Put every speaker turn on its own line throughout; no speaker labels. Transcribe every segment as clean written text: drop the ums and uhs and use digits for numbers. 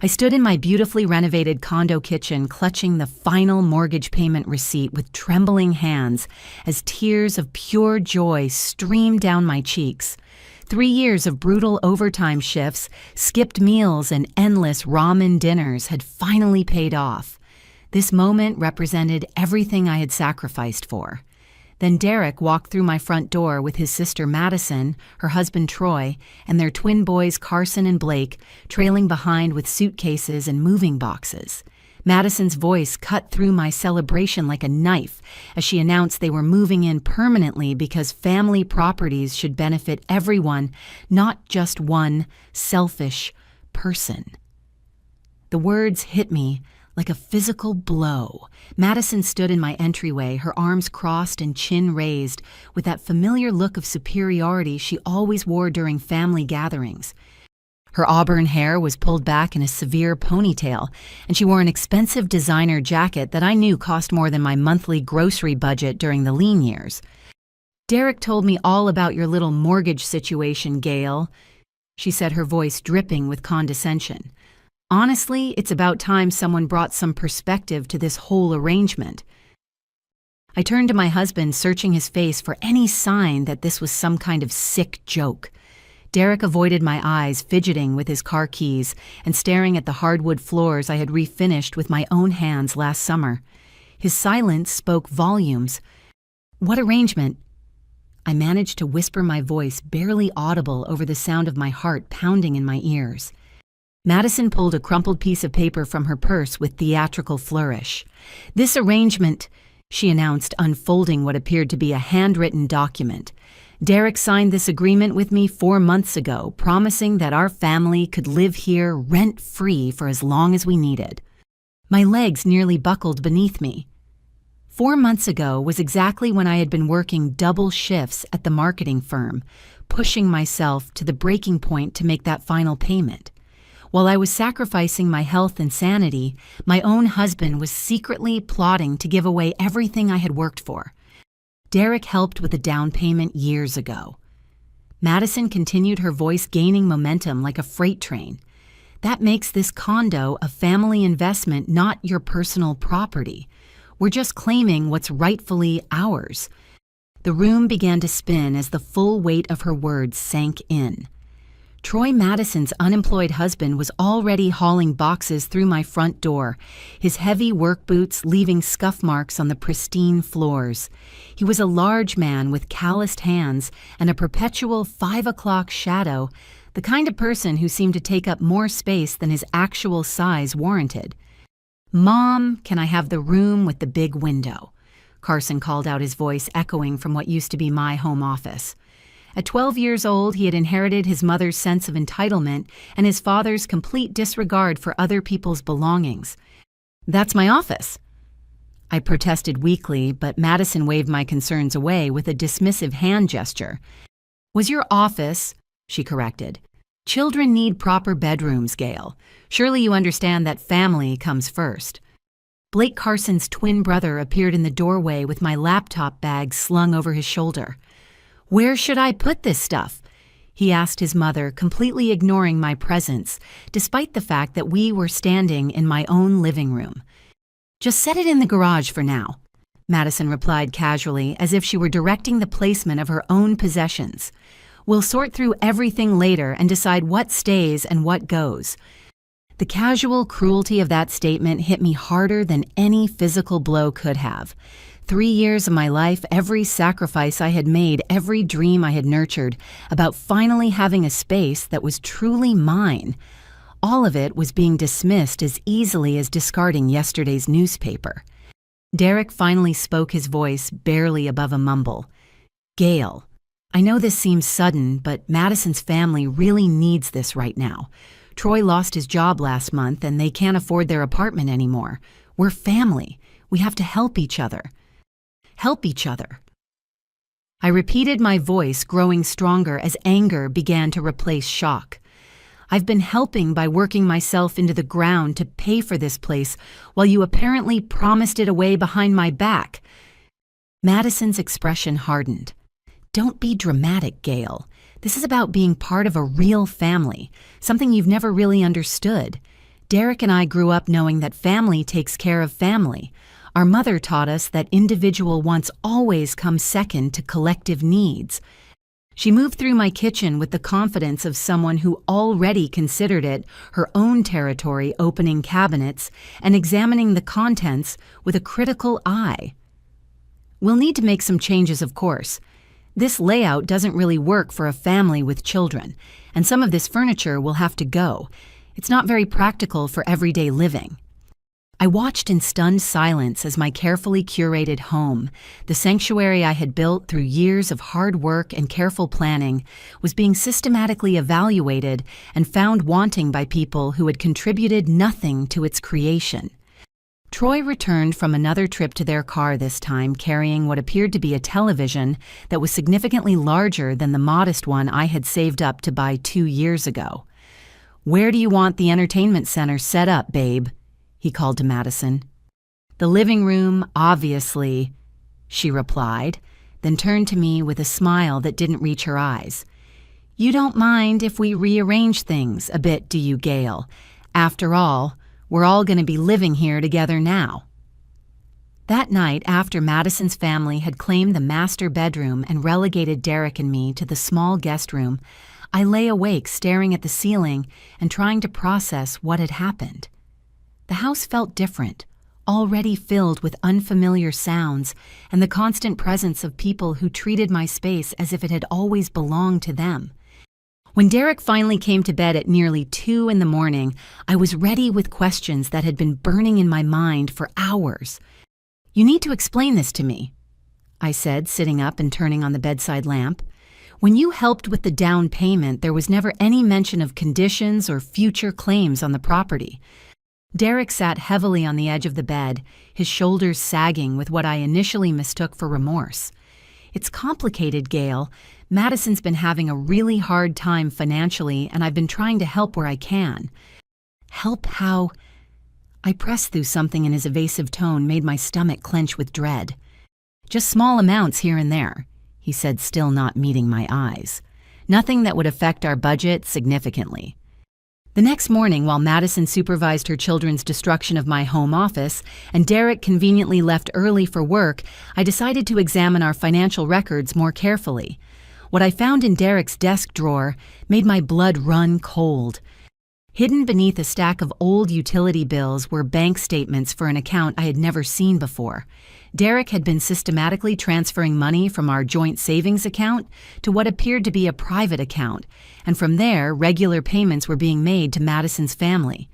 I stood in my beautifully renovated condo kitchen, clutching the final mortgage payment receipt with trembling hands as tears of pure joy streamed down my cheeks. 3 years of brutal overtime shifts, skipped meals, and endless ramen dinners had finally paid off. This moment represented everything I had sacrificed for. Then Derek walked through my front door with his sister Madison, her husband Troy, and their twin boys Carson and Blake, trailing behind with suitcases and moving boxes. Madison's voice cut through my celebration like a knife as she announced they were moving in permanently because family properties should benefit everyone, not just one selfish person. The words hit me like a physical blow. Madison stood in my entryway, her arms crossed and chin raised, with that familiar look of superiority she always wore during family gatherings. Her auburn hair was pulled back in a severe ponytail, and she wore an expensive designer jacket that I knew cost more than my monthly grocery budget during the lean years. "Derek told me all about your little mortgage situation, Gail," she said, her voice dripping with condescension. "Honestly, it's about time someone brought some perspective to this whole arrangement." I turned to my husband, searching his face for any sign that this was some kind of sick joke. Derek avoided my eyes, fidgeting with his car keys and staring at the hardwood floors I had refinished with my own hands last summer. His silence spoke volumes. "What arrangement?" I managed to whisper, my voice barely audible over the sound of my heart pounding in my ears. Madison pulled a crumpled piece of paper from her purse with theatrical flourish. "This arrangement," she announced, unfolding what appeared to be a handwritten document. "Derek signed this agreement with me 4 months ago, promising that our family could live here rent-free for as long as we needed." My legs nearly buckled beneath me. 4 months ago was exactly when I had been working double shifts at the marketing firm, pushing myself to the breaking point to make that final payment. While I was sacrificing my health and sanity, my own husband was secretly plotting to give away everything I had worked for. Derek helped with the down payment years ago. Madison continued, her voice gaining momentum like a freight train. "That makes this condo a family investment, not your personal property. We're just claiming what's rightfully ours." The room began to spin as the full weight of her words sank in. Troy Madison's unemployed husband was already hauling boxes through my front door, his heavy work boots leaving scuff marks on the pristine floors. He was a large man with calloused hands and a perpetual 5 o'clock shadow, the kind of person who seemed to take up more space than his actual size warranted. "Mom, can I have the room with the big window?" Carson called out, his voice echoing from what used to be my home office. At 12 years old, he had inherited his mother's sense of entitlement and his father's complete disregard for other people's belongings. "That's my office." I protested weakly, but Madison waved my concerns away with a dismissive hand gesture. "Was your office," she corrected. "Children need proper bedrooms, Gail. Surely you understand that family comes first." Blake Carson's twin brother appeared in the doorway with my laptop bag slung over his shoulder. "Where should I put this stuff?" he asked his mother, completely ignoring my presence, despite the fact that we were standing in my own living room. "Just set it in the garage for now," Madison replied casually, as if she were directing the placement of her own possessions. "We'll sort through everything later and decide what stays and what goes." The casual cruelty of that statement hit me harder than any physical blow could have. 3 years of my life, every sacrifice I had made, every dream I had nurtured about finally having a space that was truly mine, all of it was being dismissed as easily as discarding yesterday's newspaper. Derek finally spoke, his voice barely above a mumble. "Gail, I know this seems sudden, but Madison's family really needs this right now. Troy lost his job last month and they can't afford their apartment anymore. We're family. We have to help each other. Help each other." I repeated, my voice growing stronger as anger began to replace shock. "I've been helping by working myself into the ground to pay for this place while you apparently promised it away behind my back." Madison's expression hardened. "Don't be dramatic, Gail. This is about being part of a real family, something you've never really understood. Derek and I grew up knowing that family takes care of family. Our mother taught us that individual wants always come second to collective needs. She moved through my kitchen with the confidence of someone who already considered it her own territory, opening cabinets and examining the contents with a critical eye. We'll need to make some changes, of course. This layout doesn't really work for a family with children, and some of this furniture will have to go. It's not very practical for everyday living. I watched in stunned silence as my carefully curated home, the sanctuary I had built through years of hard work and careful planning, was being systematically evaluated and found wanting by people who had contributed nothing to its creation. Troy returned from another trip to their car this time carrying what appeared to be a television that was significantly larger than the modest one I had saved up to buy 2 years ago. "Where do you want the entertainment center set up, babe?" he called to Madison. "The living room, obviously," she replied, then turned to me with a smile that didn't reach her eyes. "You don't mind if we rearrange things a bit, do you, Gail? After all, we're all going to be living here together now." That night, after Madison's family had claimed the master bedroom and relegated Derek and me to the small guest room, I lay awake staring at the ceiling and trying to process what had happened. The house felt different, already filled with unfamiliar sounds and the constant presence of people who treated my space as if it had always belonged to them. When Derek finally came to bed at nearly 2 in the morning, I was ready with questions that had been burning in my mind for hours. "You need to explain this to me," I said, sitting up and turning on the bedside lamp. "When you helped with the down payment, there was never any mention of conditions or future claims on the property." Derek sat heavily on the edge of the bed, his shoulders sagging with what I initially mistook for remorse. "It's complicated, Gail. Madison's been having a really hard time financially, and I've been trying to help where I can." "Help how?" I pressed through something in his evasive tone made my stomach clench with dread. "Just small amounts here and there," he said, still not meeting my eyes. "Nothing that would affect our budget significantly." The next morning, while Madison supervised her children's destruction of my home office and Derek conveniently left early for work, I decided to examine our financial records more carefully. What I found in Derek's desk drawer made my blood run cold. Hidden beneath a stack of old utility bills were bank statements for an account I had never seen before. Derek had been systematically transferring money from our joint savings account to what appeared to be a private account, and from there, regular payments were being made to Madison's family.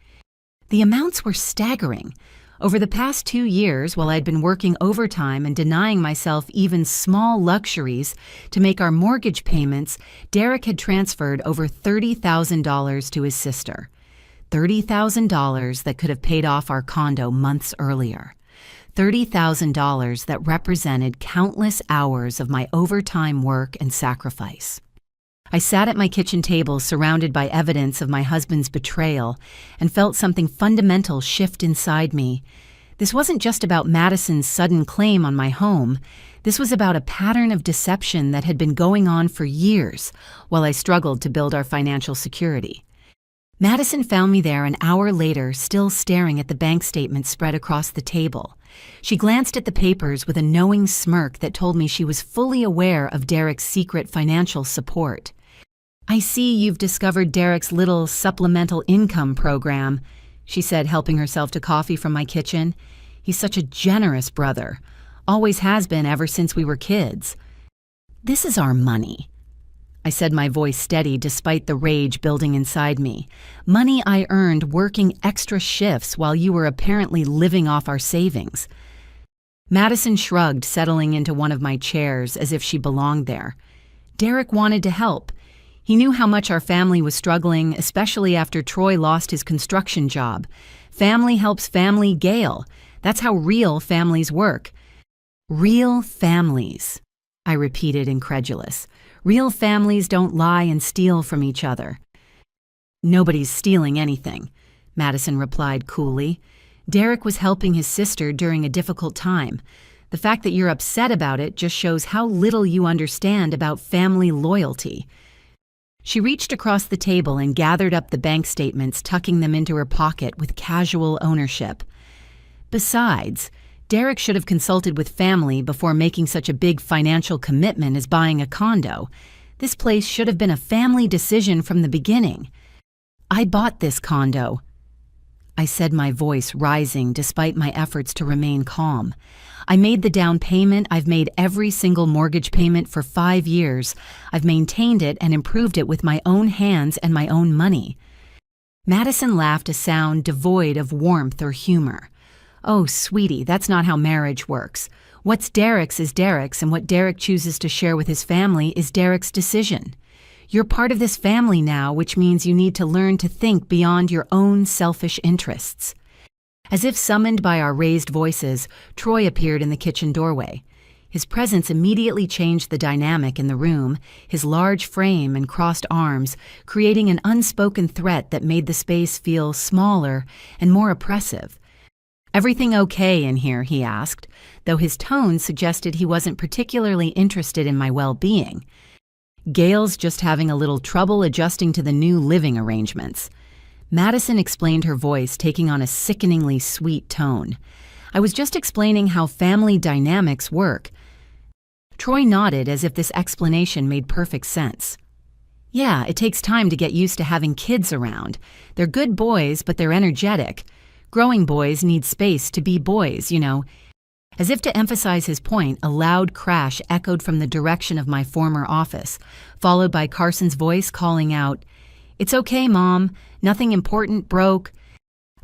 The amounts were staggering. Over the past 2 years, while I'd been working overtime and denying myself even small luxuries to make our mortgage payments, Derek had transferred over $30,000 to his sister. $30,000 that could have paid off our condo months earlier. $30,000 that represented countless hours of my overtime work and sacrifice. I sat at my kitchen table surrounded by evidence of my husband's betrayal and felt something fundamental shift inside me. This wasn't just about Madison's sudden claim on my home. This was about a pattern of deception that had been going on for years while I struggled to build our financial security. Madison found me there an hour later, still staring at the bank statement spread across the table. She glanced at the papers with a knowing smirk that told me she was fully aware of Derek's secret financial support. "I see you've discovered Derek's little supplemental income program," she said, helping herself to coffee from my kitchen. "He's such a generous brother. Always has been ever since we were kids." "This is our money," I said, my voice steady despite the rage building inside me. "Money I earned working extra shifts while you were apparently living off our savings." Madison shrugged, settling into one of my chairs as if she belonged there. "Derek wanted to help. He knew how much our family was struggling, especially after Troy lost his construction job. Family helps family, Gail. That's how real families work." "Real families," I repeated, incredulous. "Real families don't lie and steal from each other." "Nobody's stealing anything," Madison replied coolly. "Derek was helping his sister during a difficult time. The fact that you're upset about it just shows how little you understand about family loyalty." She reached across the table and gathered up the bank statements, tucking them into her pocket with casual ownership. Besides, Derek should have consulted with family before making such a big financial commitment as buying a condo. This place should have been a family decision from the beginning. I bought this condo, I said, my voice rising despite my efforts to remain calm. I made the down payment. I've made every single mortgage payment for 5 years. I've maintained it and improved it with my own hands and my own money. Madison laughed, a sound devoid of warmth or humor. Oh, sweetie, that's not how marriage works. What's Derek's is Derek's, and what Derek chooses to share with his family is Derek's decision. You're part of this family now, which means you need to learn to think beyond your own selfish interests. As if summoned by our raised voices, Troy appeared in the kitchen doorway. His presence immediately changed the dynamic in the room, his large frame and crossed arms, creating an unspoken threat that made the space feel smaller and more oppressive. "Everything okay in here?" he asked, though his tone suggested he wasn't particularly interested in my well-being. "Gail's just having a little trouble adjusting to the new living arrangements." Madison explained, her voice taking on a sickeningly sweet tone. "I was just explaining how family dynamics work." Troy nodded as if this explanation made perfect sense. "Yeah, it takes time to get used to having kids around. They're good boys, but they're energetic. Growing boys need space to be boys, you know." As if to emphasize his point, a loud crash echoed from the direction of my former office, followed by Carson's voice calling out, "It's okay, Mom. Nothing important broke."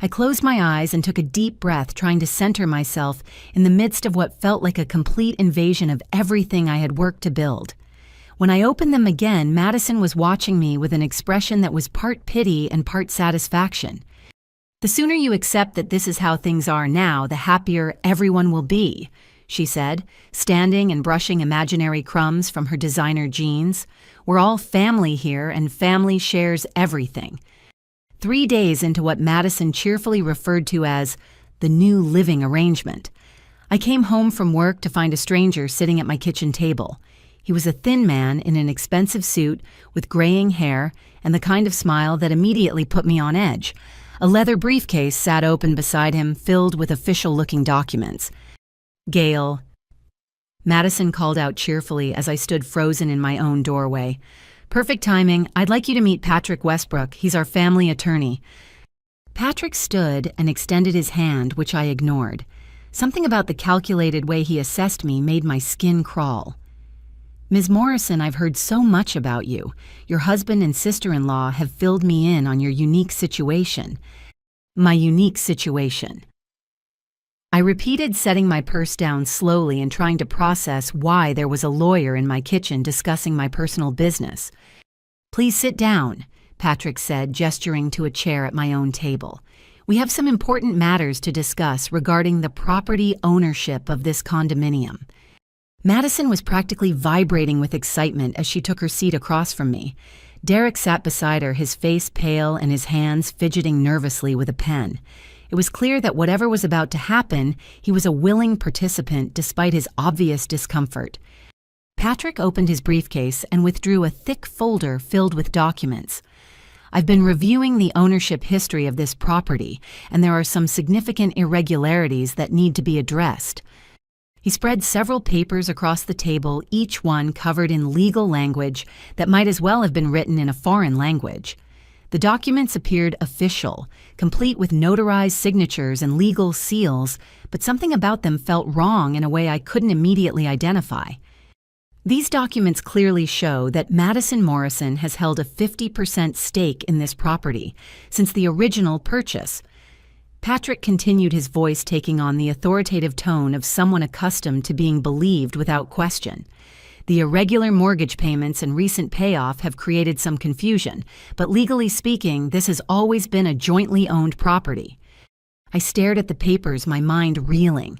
I closed my eyes and took a deep breath, trying to center myself in the midst of what felt like a complete invasion of everything I had worked to build. When I opened them again, Madison was watching me with an expression that was part pity and part satisfaction. "The sooner you accept that this is how things are now, the happier everyone will be," she said, standing and brushing imaginary crumbs from her designer jeans. "We're all family here, and family shares everything." 3 days into what Madison cheerfully referred to as the new living arrangement, I came home from work to find a stranger sitting at my kitchen table. He was a thin man in an expensive suit with graying hair and the kind of smile that immediately put me on edge. A leather briefcase sat open beside him, filled with official-looking documents. "Gail," Madison called out cheerfully as I stood frozen in my own doorway. "Perfect timing. I'd like you to meet Patrick Westbrook. He's our family attorney." Patrick stood and extended his hand, which I ignored. Something about the calculated way he assessed me made my skin crawl. "Ms. Morrison, I've heard so much about you. Your husband and sister-in-law have filled me in on your unique situation." "My unique situation," I repeated, setting my purse down slowly and trying to process why there was a lawyer in my kitchen discussing my personal business. "Please sit down," Patrick said, gesturing to a chair at my own table. "We have some important matters to discuss regarding the property ownership of this condominium." Madison was practically vibrating with excitement as she took her seat across from me. Derek sat beside her, his face pale and his hands fidgeting nervously with a pen. It was clear that whatever was about to happen, he was a willing participant despite his obvious discomfort. Patrick opened his briefcase and withdrew a thick folder filled with documents. "I've been reviewing the ownership history of this property, and there are some significant irregularities that need to be addressed." He spread several papers across the table, each one covered in legal language that might as well have been written in a foreign language. The documents appeared official, complete with notarized signatures and legal seals, but something about them felt wrong in a way I couldn't immediately identify. These documents clearly show that Madison Morrison has held a 50% stake in this property since the original purchase. Patrick continued, his voice taking on the authoritative tone of someone accustomed to being believed without question. "The irregular mortgage payments and recent payoff have created some confusion, but legally speaking, this has always been a jointly owned property." I stared at the papers, my mind reeling.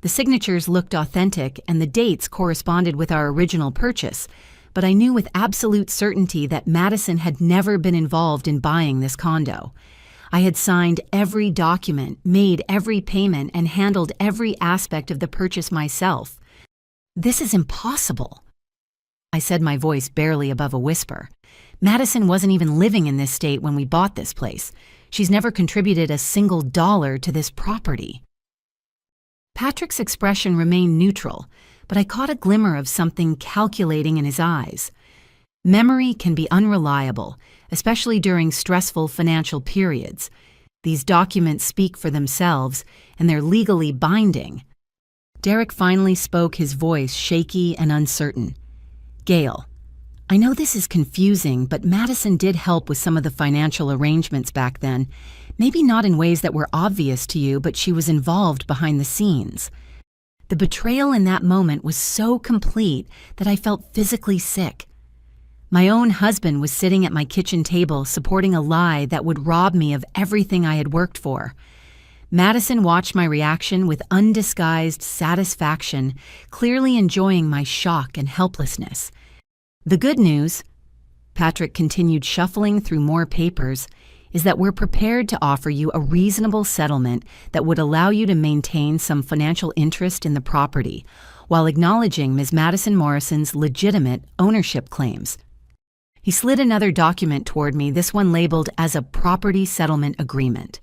The signatures looked authentic and the dates corresponded with our original purchase, but I knew with absolute certainty that Madison had never been involved in buying this condo. I had signed every document, made every payment, and handled every aspect of the purchase myself. "This is impossible," I said, my voice barely above a whisper. Madison wasn't even living in this state when we bought this place. She's never contributed a single dollar to this property. Patrick's expression remained neutral, but I caught a glimmer of something calculating in his eyes. Memory can be unreliable, especially during stressful financial periods. These documents speak for themselves, and they're legally binding. Derek finally spoke, his voice shaky and uncertain. "Gail, I know this is confusing, but Madison did help with some of the financial arrangements back then. Maybe not in ways that were obvious to you, but she was involved behind the scenes. The betrayal in that moment was so complete that I felt physically sick. My own husband was sitting at my kitchen table supporting a lie that would rob me of everything I had worked for. Madison watched my reaction with undisguised satisfaction, clearly enjoying my shock and helplessness. The good news," Patrick continued shuffling through more papers, "is that we're prepared to offer you a reasonable settlement that would allow you to maintain some financial interest in the property, while acknowledging Ms. Madison Morrison's legitimate ownership claims." He slid another document toward me, this one labeled as a property settlement agreement.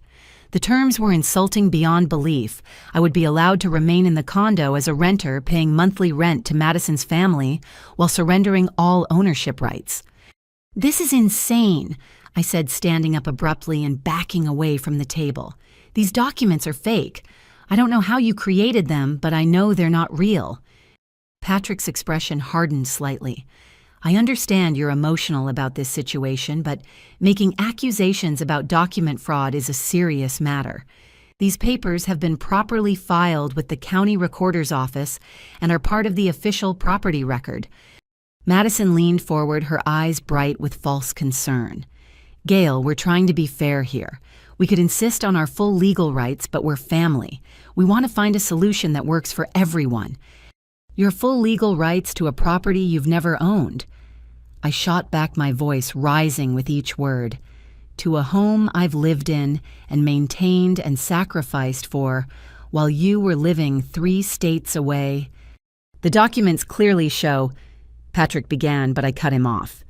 The terms were insulting beyond belief. I would be allowed to remain in the condo as a renter, paying monthly rent to Madison's family while surrendering all ownership rights. "This is insane," I said, standing up abruptly and backing away from the table. "These documents are fake. I don't know how you created them, but I know they're not real." Patrick's expression hardened slightly. "I understand you're emotional about this situation, but making accusations about document fraud is a serious matter. These papers have been properly filed with the county recorder's office and are part of the official property record." Madison leaned forward, her eyes bright with false concern. "Gail, we're trying to be fair here. We could insist on our full legal rights, but we're family. We want to find a solution that works for everyone. Your full legal rights to a property you've never owned." I shot back, my voice rising with each word. "To a home I've lived in and maintained and sacrificed for while you were living 3 states away." "The documents clearly show," Patrick began, but I cut him off.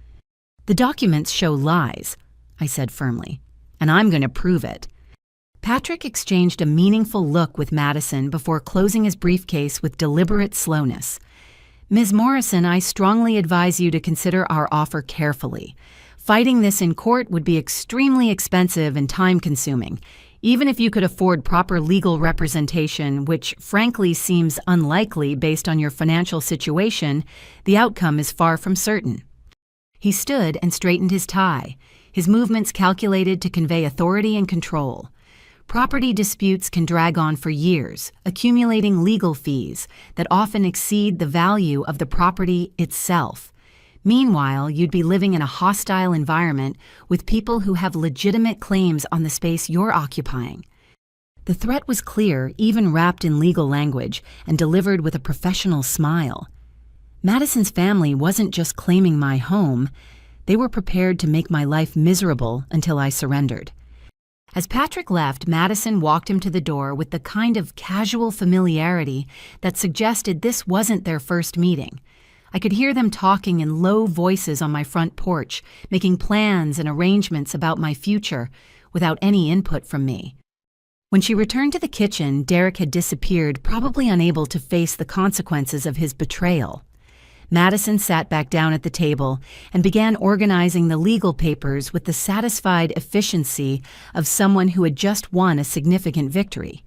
"The documents show lies," I said firmly, "and I'm going to prove it." Patrick exchanged a meaningful look with Madison before closing his briefcase with deliberate slowness. "Ms. Morrison, I strongly advise you to consider our offer carefully. Fighting this in court would be extremely expensive and time-consuming. Even if you could afford proper legal representation, which frankly seems unlikely based on your financial situation, the outcome is far from certain." He stood and straightened his tie, his movements calculated to convey authority and control. Property disputes can drag on for years, accumulating legal fees that often exceed the value of the property itself. Meanwhile, you'd be living in a hostile environment with people who have legitimate claims on the space you're occupying. The threat was clear, even wrapped in legal language, and delivered with a professional smile. Madison's family wasn't just claiming my home, they were prepared to make my life miserable until I surrendered. As Patrick left, Madison walked him to the door with the kind of casual familiarity that suggested this wasn't their first meeting. I could hear them talking in low voices on my front porch, making plans and arrangements about my future without any input from me. When she returned to the kitchen, Derek had disappeared, probably unable to face the consequences of his betrayal. Madison sat back down at the table and began organizing the legal papers with the satisfied efficiency of someone who had just won a significant victory.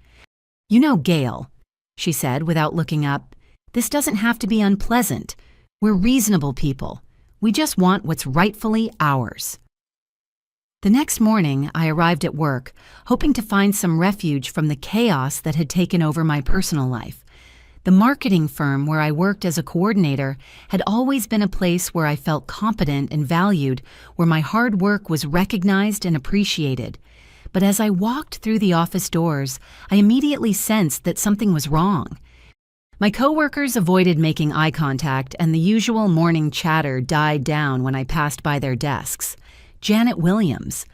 "You know, Gail," she said without looking up, "this doesn't have to be unpleasant. We're reasonable people. We just want what's rightfully ours." The next morning, I arrived at work, hoping to find some refuge from the chaos that had taken over my personal life. The marketing firm where I worked as a coordinator had always been a place where I felt competent and valued, where my hard work was recognized and appreciated. But as I walked through the office doors, I immediately sensed that something was wrong. My coworkers avoided making eye contact, and the usual morning chatter died down when I passed by their desks. Janet Williams.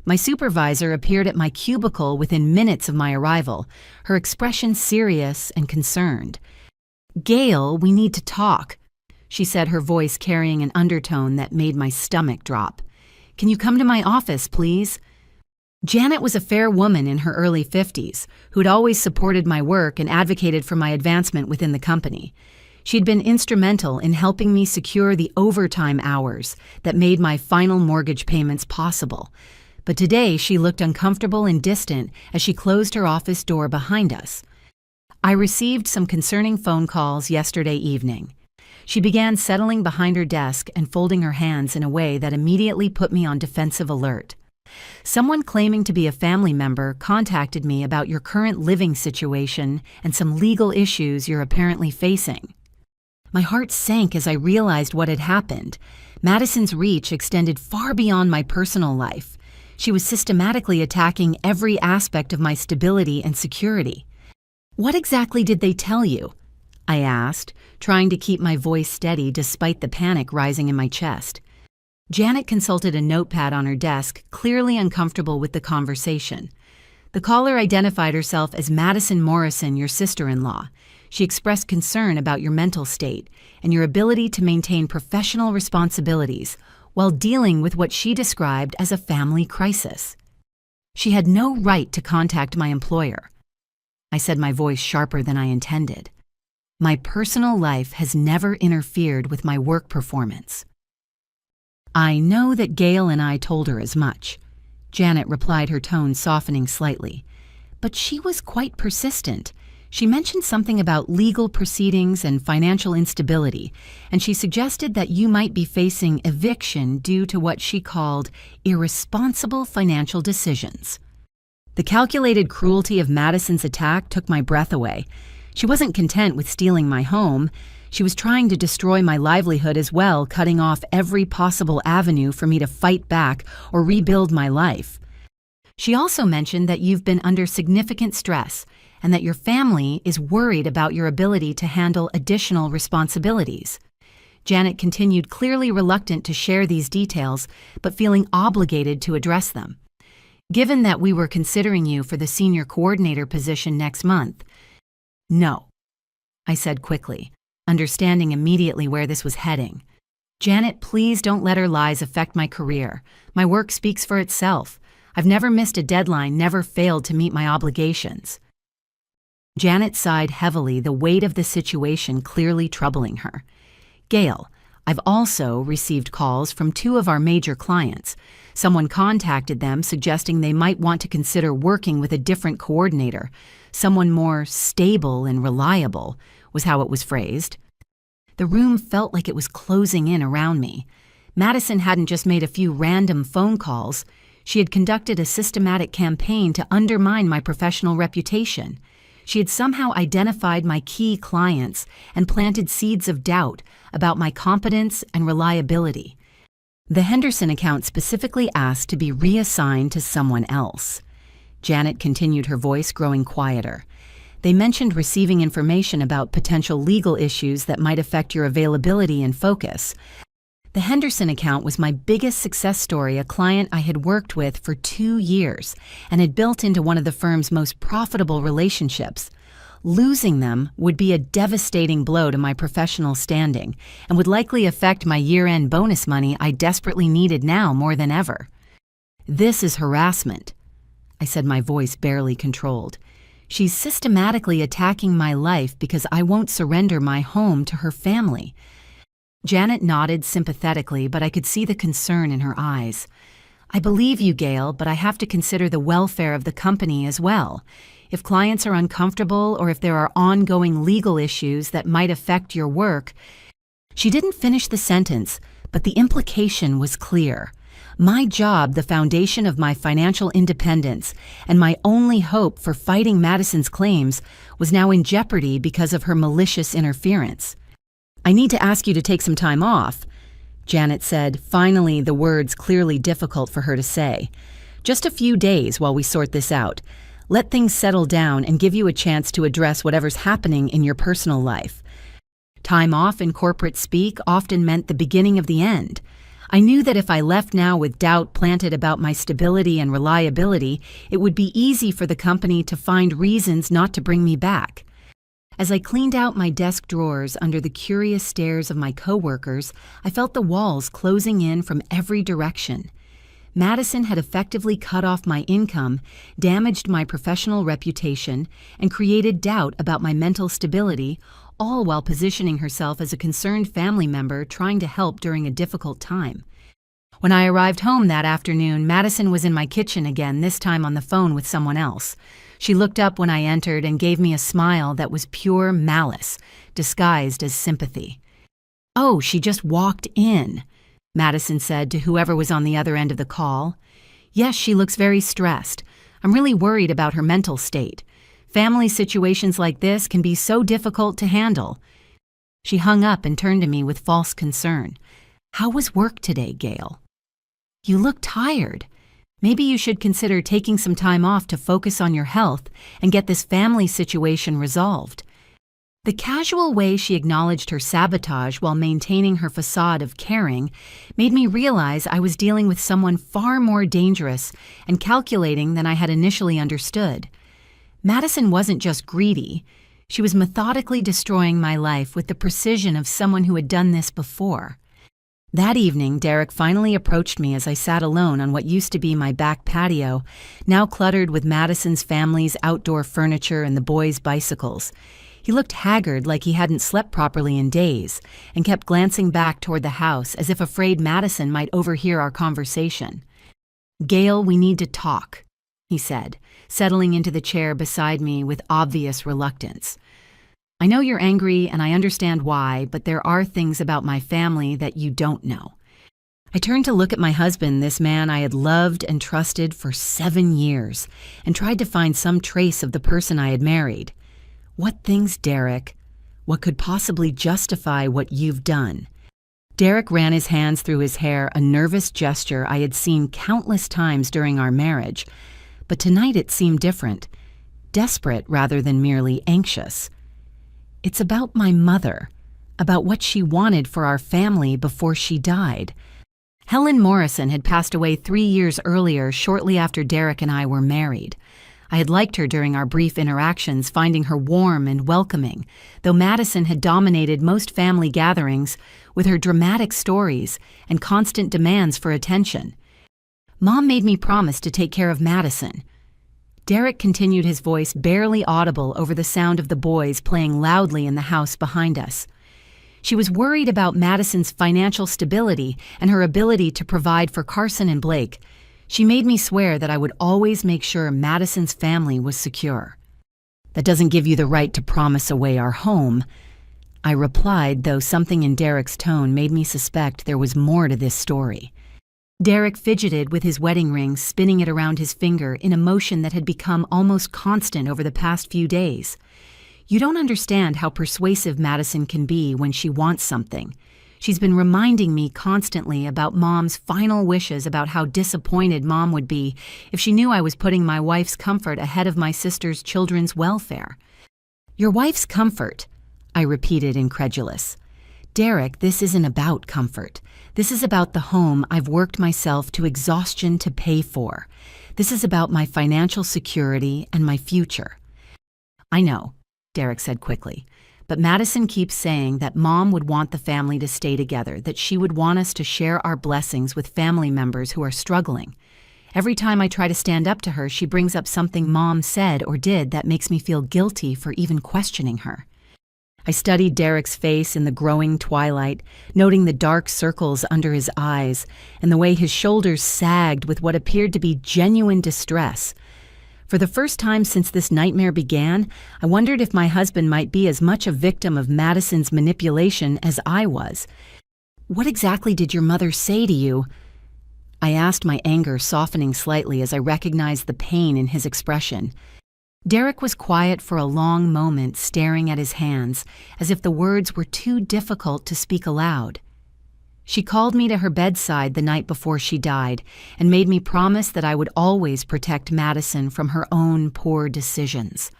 My supervisor appeared at my cubicle within minutes of my arrival, her expression serious and concerned. "Gail, we need to talk." she said, her voice carrying an undertone that made my stomach drop. "Can you come to my office, please?" Janet was a fair woman in her early 50s who'd always supported my work and advocated for my advancement within the company. She'd been instrumental in helping me secure the overtime hours that made my final mortgage payments possible. But today she looked uncomfortable and distant as she closed her office door behind us. I received some concerning phone calls yesterday evening. She began settling behind her desk and folding her hands in a way that immediately put me on defensive alert. "Someone claiming to be a family member contacted me about your current living situation and some legal issues you're apparently facing." My heart sank as I realized what had happened. Madison's reach extended far beyond my personal life. She was systematically attacking every aspect of my stability and security. "What exactly did they tell you?" I asked, trying to keep my voice steady despite the panic rising in my chest. Janet consulted a notepad on her desk, clearly uncomfortable with the conversation. The caller identified herself as Madison Morrison, your sister-in-law. She expressed concern about your mental state and your ability to maintain professional responsibilities while dealing with what she described as a family crisis. She had no right to contact my employer. I said, my voice sharper than I intended. My personal life has never interfered with my work performance. "I know that Gail and I told her as much," Janet replied, her tone softening slightly. "But she was quite persistent. She mentioned something about legal proceedings and financial instability, and she suggested that you might be facing eviction due to what she called irresponsible financial decisions." The calculated cruelty of Madison's attack took my breath away. She wasn't content with stealing my home. She was trying to destroy my livelihood as well, cutting off every possible avenue for me to fight back or rebuild my life. She also mentioned that you've been under significant stress and that your family is worried about your ability to handle additional responsibilities. Janet continued, clearly reluctant to share these details, but feeling obligated to address them. "Given that we were considering you for the senior coordinator position next month." "No," I said quickly, understanding immediately where this was heading. "Janet, please don't let her lies affect my career. My work speaks for itself. I've never missed a deadline, never failed to meet my obligations." Janet sighed heavily, the weight of the situation clearly troubling her. "Gail, I've also received calls from 2 of our major clients. Someone contacted them suggesting they might want to consider working with a different coordinator, someone more stable and reliable," was how it was phrased. The room felt like it was closing in around me. Madison hadn't just made a few random phone calls. She had conducted a systematic campaign to undermine my professional reputation. She had somehow identified my key clients and planted seeds of doubt about my competence and reliability. The Henderson account specifically asked to be reassigned to someone else. Janet continued, her voice growing quieter. "They mentioned receiving information about potential legal issues that might affect your availability and focus. The Henderson account was my biggest success story, a client I had worked with for 2 years and had built into one of the firm's most profitable relationships. Losing them would be a devastating blow to my professional standing and would likely affect my year-end bonus money I desperately needed now more than ever." "This is harassment," I said, my voice barely controlled. "She's systematically attacking my life because I won't surrender my home to her family." Janet nodded sympathetically, but I could see the concern in her eyes. "I believe you, Gail, but I have to consider the welfare of the company as well. If clients are uncomfortable or if there are ongoing legal issues that might affect your work." She didn't finish the sentence, but the implication was clear. My job, the foundation of my financial independence, and my only hope for fighting Madison's claims, was now in jeopardy because of her malicious interference. "I need to ask you to take some time off," Janet said, finally, the words clearly difficult for her to say. "Just a few days while we sort this out. Let things settle down and give you a chance to address whatever's happening in your personal life." Time off in corporate speak often meant the beginning of the end. I knew that if I left now with doubt planted about my stability and reliability, it would be easy for the company to find reasons not to bring me back. As I cleaned out my desk drawers under the curious stares of my coworkers, I felt the walls closing in from every direction. Madison had effectively cut off my income, damaged my professional reputation, and created doubt about my mental stability, all while positioning herself as a concerned family member trying to help during a difficult time. When I arrived home that afternoon, Madison was in my kitchen again, this time on the phone with someone else. She looked up when I entered and gave me a smile that was pure malice, disguised as sympathy. "Oh, she just walked in," Madison said to whoever was on the other end of the call. "Yes, she looks very stressed. I'm really worried about her mental state. Family situations like this can be so difficult to handle." She hung up and turned to me with false concern. "How was work today, Gail?" "You look tired. Maybe you should consider taking some time off to focus on your health and get this family situation resolved." The casual way she acknowledged her sabotage while maintaining her facade of caring made me realize I was dealing with someone far more dangerous and calculating than I had initially understood. Madison wasn't just greedy. She was methodically destroying my life with the precision of someone who had done this before. That evening, Derek finally approached me as I sat alone on what used to be my back patio, now cluttered with Madison's family's outdoor furniture and the boys' bicycles. He looked haggard, like he hadn't slept properly in days, and kept glancing back toward the house as if afraid Madison might overhear our conversation. "Gail, we need to talk," he said, settling into the chair beside me with obvious reluctance. "I know you're angry and I understand why, but there are things about my family that you don't know." I turned to look at my husband, this man I had loved and trusted for 7 years, and tried to find some trace of the person I had married. "What things, Derek? What could possibly justify what you've done?" Derek ran his hands through his hair, a nervous gesture I had seen countless times during our marriage, but tonight it seemed different, desperate rather than merely anxious. "It's about my mother, about what she wanted for our family before she died." Helen Morrison had passed away 3 years earlier, shortly after Derek and I were married. I had liked her during our brief interactions, finding her warm and welcoming, though Madison had dominated most family gatherings with her dramatic stories and constant demands for attention. "Mom made me promise to take care of Madison." Derek continued, his voice barely audible over the sound of the boys playing loudly in the house behind us. "She was worried about Madison's financial stability and her ability to provide for Carson and Blake. She made me swear that I would always make sure Madison's family was secure." "That doesn't give you the right to promise away our home," I replied, though something in Derek's tone made me suspect there was more to this story. Derek fidgeted with his wedding ring, spinning it around his finger in a motion that had become almost constant over the past few days. "You don't understand how persuasive Madison can be when she wants something. She's been reminding me constantly about Mom's final wishes, about how disappointed Mom would be if she knew I was putting my wife's comfort ahead of my sister's children's welfare." "Your wife's comfort?" I repeated, incredulous. "Derek, this isn't about comfort. This is about the home I've worked myself to exhaustion to pay for. This is about my financial security and my future." "I know," Derek said quickly, "but Madison keeps saying that Mom would want the family to stay together, that she would want us to share our blessings with family members who are struggling. Every time I try to stand up to her, she brings up something Mom said or did that makes me feel guilty for even questioning her." I studied Derek's face in the growing twilight, noting the dark circles under his eyes and the way his shoulders sagged with what appeared to be genuine distress. For the first time since this nightmare began, I wondered if my husband might be as much a victim of Madison's manipulation as I was. "What exactly did your mother say to you?" I asked, my anger softening slightly as I recognized the pain in his expression. Derek was quiet for a long moment, staring at his hands, as if the words were too difficult to speak aloud. "She called me to her bedside the night before she died and made me promise that I would always protect Madison from her own poor decisions.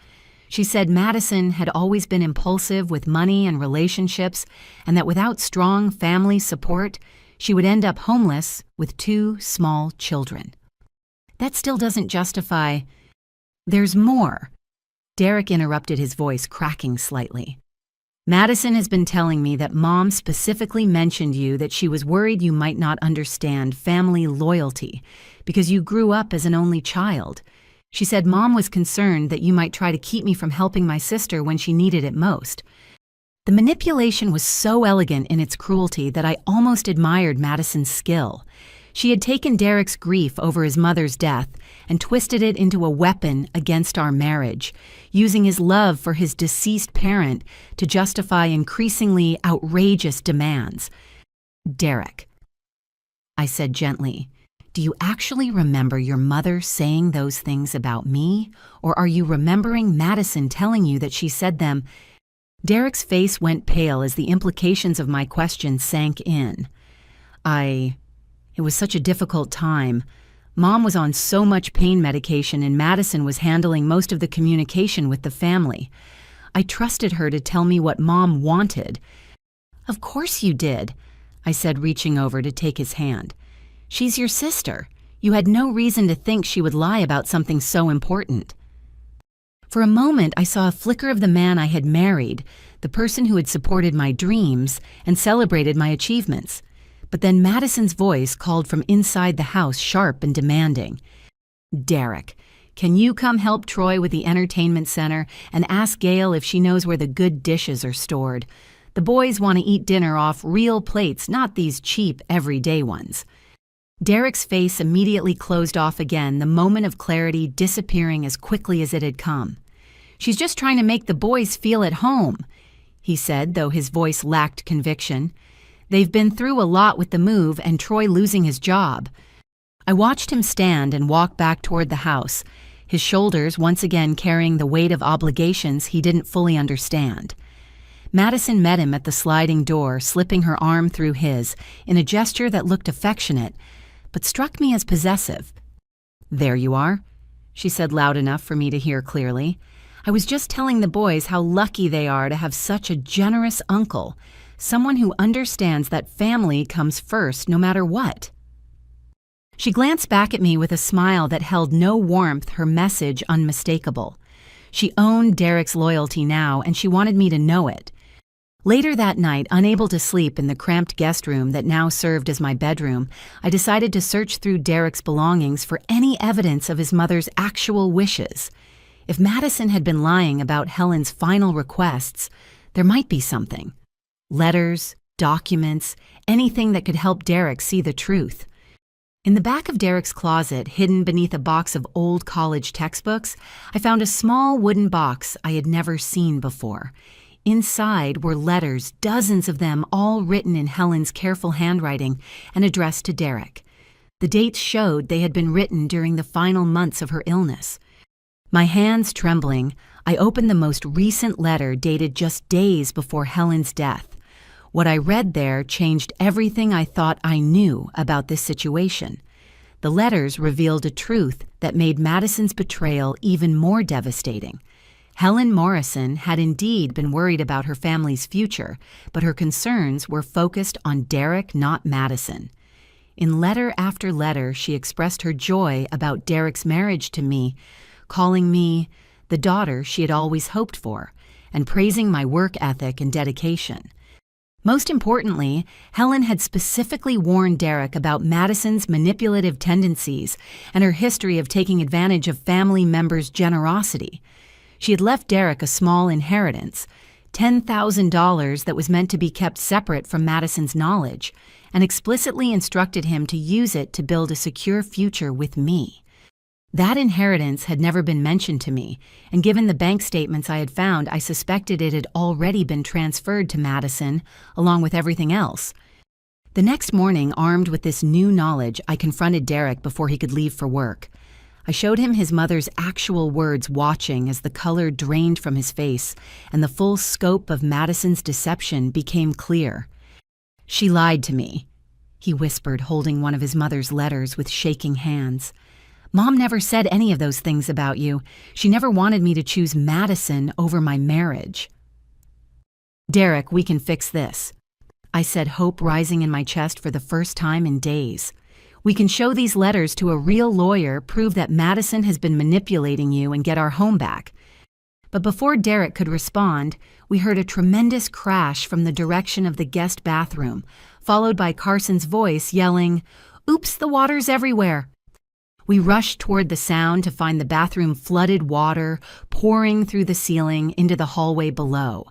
She said Madison had always been impulsive with money and relationships, and that without strong family support, she would end up homeless with 2 small children." "That still doesn't justify—" "There's more." Derek interrupted, his voice cracking slightly. Madison has been telling me that Mom specifically mentioned you, that she was worried you might not understand family loyalty because you grew up as an only child. She said Mom was concerned that you might try to keep me from helping my sister when she needed it most. The manipulation was so elegant in its cruelty that I almost admired Madison's skill. She had taken Derek's grief over his mother's death and twisted it into a weapon against our marriage, using his love for his deceased parent to justify increasingly outrageous demands. Derek, I said gently, do you actually remember your mother saying those things about me, or are you remembering Madison telling you that she said them? Derek's face went pale as the implications of my question sank in. It was such a difficult time. Mom was on so much pain medication and Madison was handling most of the communication with the family. I trusted her to tell me what Mom wanted. Of course you did, I said, reaching over to take his hand. She's your sister. You had no reason to think she would lie about something so important. For a moment, I saw a flicker of the man I had married, the person who had supported my dreams and celebrated my achievements. But then Madison's voice called from inside the house, sharp and demanding. Derek, can you come help Troy with the entertainment center and ask Gail if she knows where the good dishes are stored? The boys want to eat dinner off real plates, not these cheap, everyday ones. Derek's face immediately closed off again, the moment of clarity disappearing as quickly as it had come. She's just trying to make the boys feel at home, he said, though his voice lacked conviction. They've been through a lot with the move and Troy losing his job. I watched him stand and walk back toward the house, his shoulders once again carrying the weight of obligations he didn't fully understand. Madison met him at the sliding door, slipping her arm through his in a gesture that looked affectionate, but struck me as possessive. There you are, she said loud enough for me to hear clearly. I was just telling the boys how lucky they are to have such a generous uncle, someone who understands that family comes first no matter what. She glanced back at me with a smile that held no warmth, her message unmistakable. She owned Derek's loyalty now, and she wanted me to know it. Later that night, unable to sleep in the cramped guest room that now served as my bedroom, I decided to search through Derek's belongings for any evidence of his mother's actual wishes. If Madison had been lying about Helen's final requests, there might be something. Letters, documents, anything that could help Derek see the truth. In the back of Derek's closet, hidden beneath a box of old college textbooks, I found a small wooden box I had never seen before. Inside were letters, dozens of them, all written in Helen's careful handwriting and addressed to Derek. The dates showed they had been written during the final months of her illness. My hands trembling, I opened the most recent letter dated just days before Helen's death. What I read there changed everything I thought I knew about this situation. The letters revealed a truth that made Madison's betrayal even more devastating. Helen Morrison had indeed been worried about her family's future, but her concerns were focused on Derek, not Madison. In letter after letter, she expressed her joy about Derek's marriage to me, calling me the daughter she had always hoped for, and praising my work ethic and dedication. Most importantly, Helen had specifically warned Derek about Madison's manipulative tendencies and her history of taking advantage of family members' generosity. She had left Derek a small inheritance, $10,000 that was meant to be kept separate from Madison's knowledge, and explicitly instructed him to use it to build a secure future with me. That inheritance had never been mentioned to me, and given the bank statements I had found, I suspected it had already been transferred to Madison, along with everything else. The next morning, armed with this new knowledge, I confronted Derek before he could leave for work. I showed him his mother's actual words, watching as the color drained from his face, and the full scope of Madison's deception became clear. She lied to me, he whispered, holding one of his mother's letters with shaking hands. Mom never said any of those things about you. She never wanted me to choose Madison over my marriage. Derek, we can fix this, I said, hope rising in my chest for the first time in days. We can show these letters to a real lawyer, prove that Madison has been manipulating you, and get our home back. But before Derek could respond, we heard a tremendous crash from the direction of the guest bathroom, followed by Carson's voice yelling, "Oops, the water's everywhere!" We rushed toward the sound to find the bathroom flooded water pouring through the ceiling into the hallway below.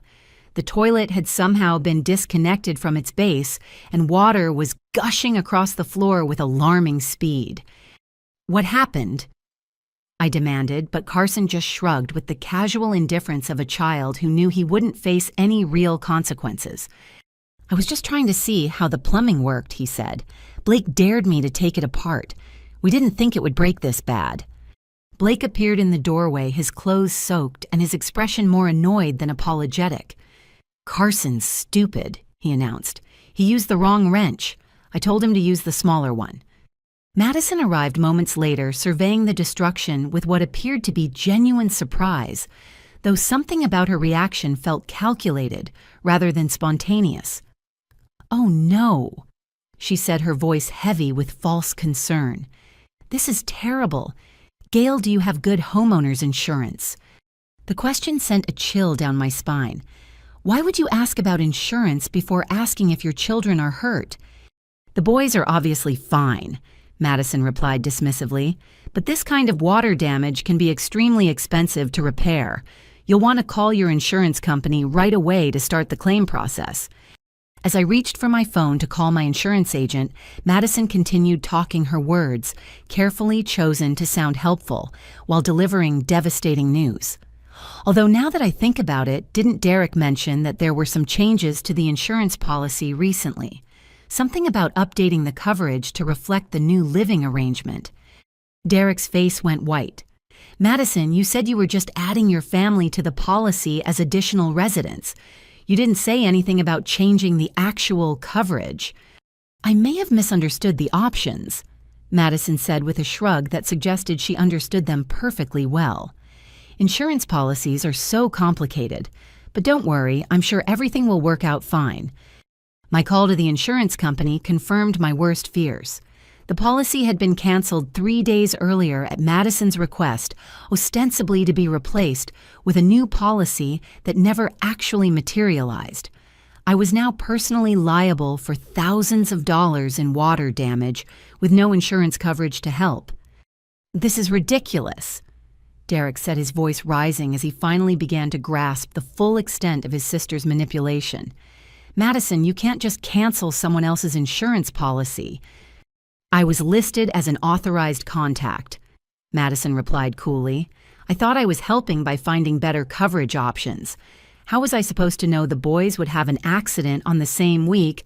The toilet had somehow been disconnected from its base, and water was gushing across the floor with alarming speed. "What happened?" I demanded, but Carson just shrugged with the casual indifference of a child who knew he wouldn't face any real consequences. "I was just trying to see how the plumbing worked," he said. "Blake dared me to take it apart. We didn't think it would break this bad." Blake appeared in the doorway, his clothes soaked and his expression more annoyed than apologetic. "Carson's stupid," he announced. "He used the wrong wrench. I told him to use the smaller one." Madison arrived moments later, surveying the destruction with what appeared to be genuine surprise, though something about her reaction felt calculated rather than spontaneous. "Oh no," she said, her voice heavy with false concern. "This is terrible. Gail, do you have good homeowner's insurance?" The question sent a chill down my spine. Why would you ask about insurance before asking if your children are hurt? "The boys are obviously fine," Madison replied dismissively, "but this kind of water damage can be extremely expensive to repair. You'll want to call your insurance company right away to start the claim process." As I reached for my phone to call my insurance agent, Madison continued talking her words, carefully chosen to sound helpful, while delivering devastating news. Although now that I think about it, didn't Derek mention that there were some changes to the insurance policy recently? Something about updating the coverage to reflect the new living arrangement. Derek's face went white. "Madison, you said you were just adding your family to the policy as additional residents. You didn't say anything about changing the actual coverage." "I may have misunderstood the options," Madison said with a shrug that suggested she understood them perfectly well. "Insurance policies are so complicated, but don't worry, I'm sure everything will work out fine." My call to the insurance company confirmed my worst fears. The policy had been canceled 3 days earlier at Madison's request, ostensibly to be replaced with a new policy that never actually materialized. I was now personally liable for thousands of dollars in water damage with no insurance coverage to help. "This is ridiculous," Derek said, his voice rising as he finally began to grasp the full extent of his sister's manipulation. "Madison, you can't just cancel someone else's insurance policy." "I was listed as an authorized contact," Madison replied coolly. "I thought I was helping by finding better coverage options. How was I supposed to know the boys would have an accident on the same week?"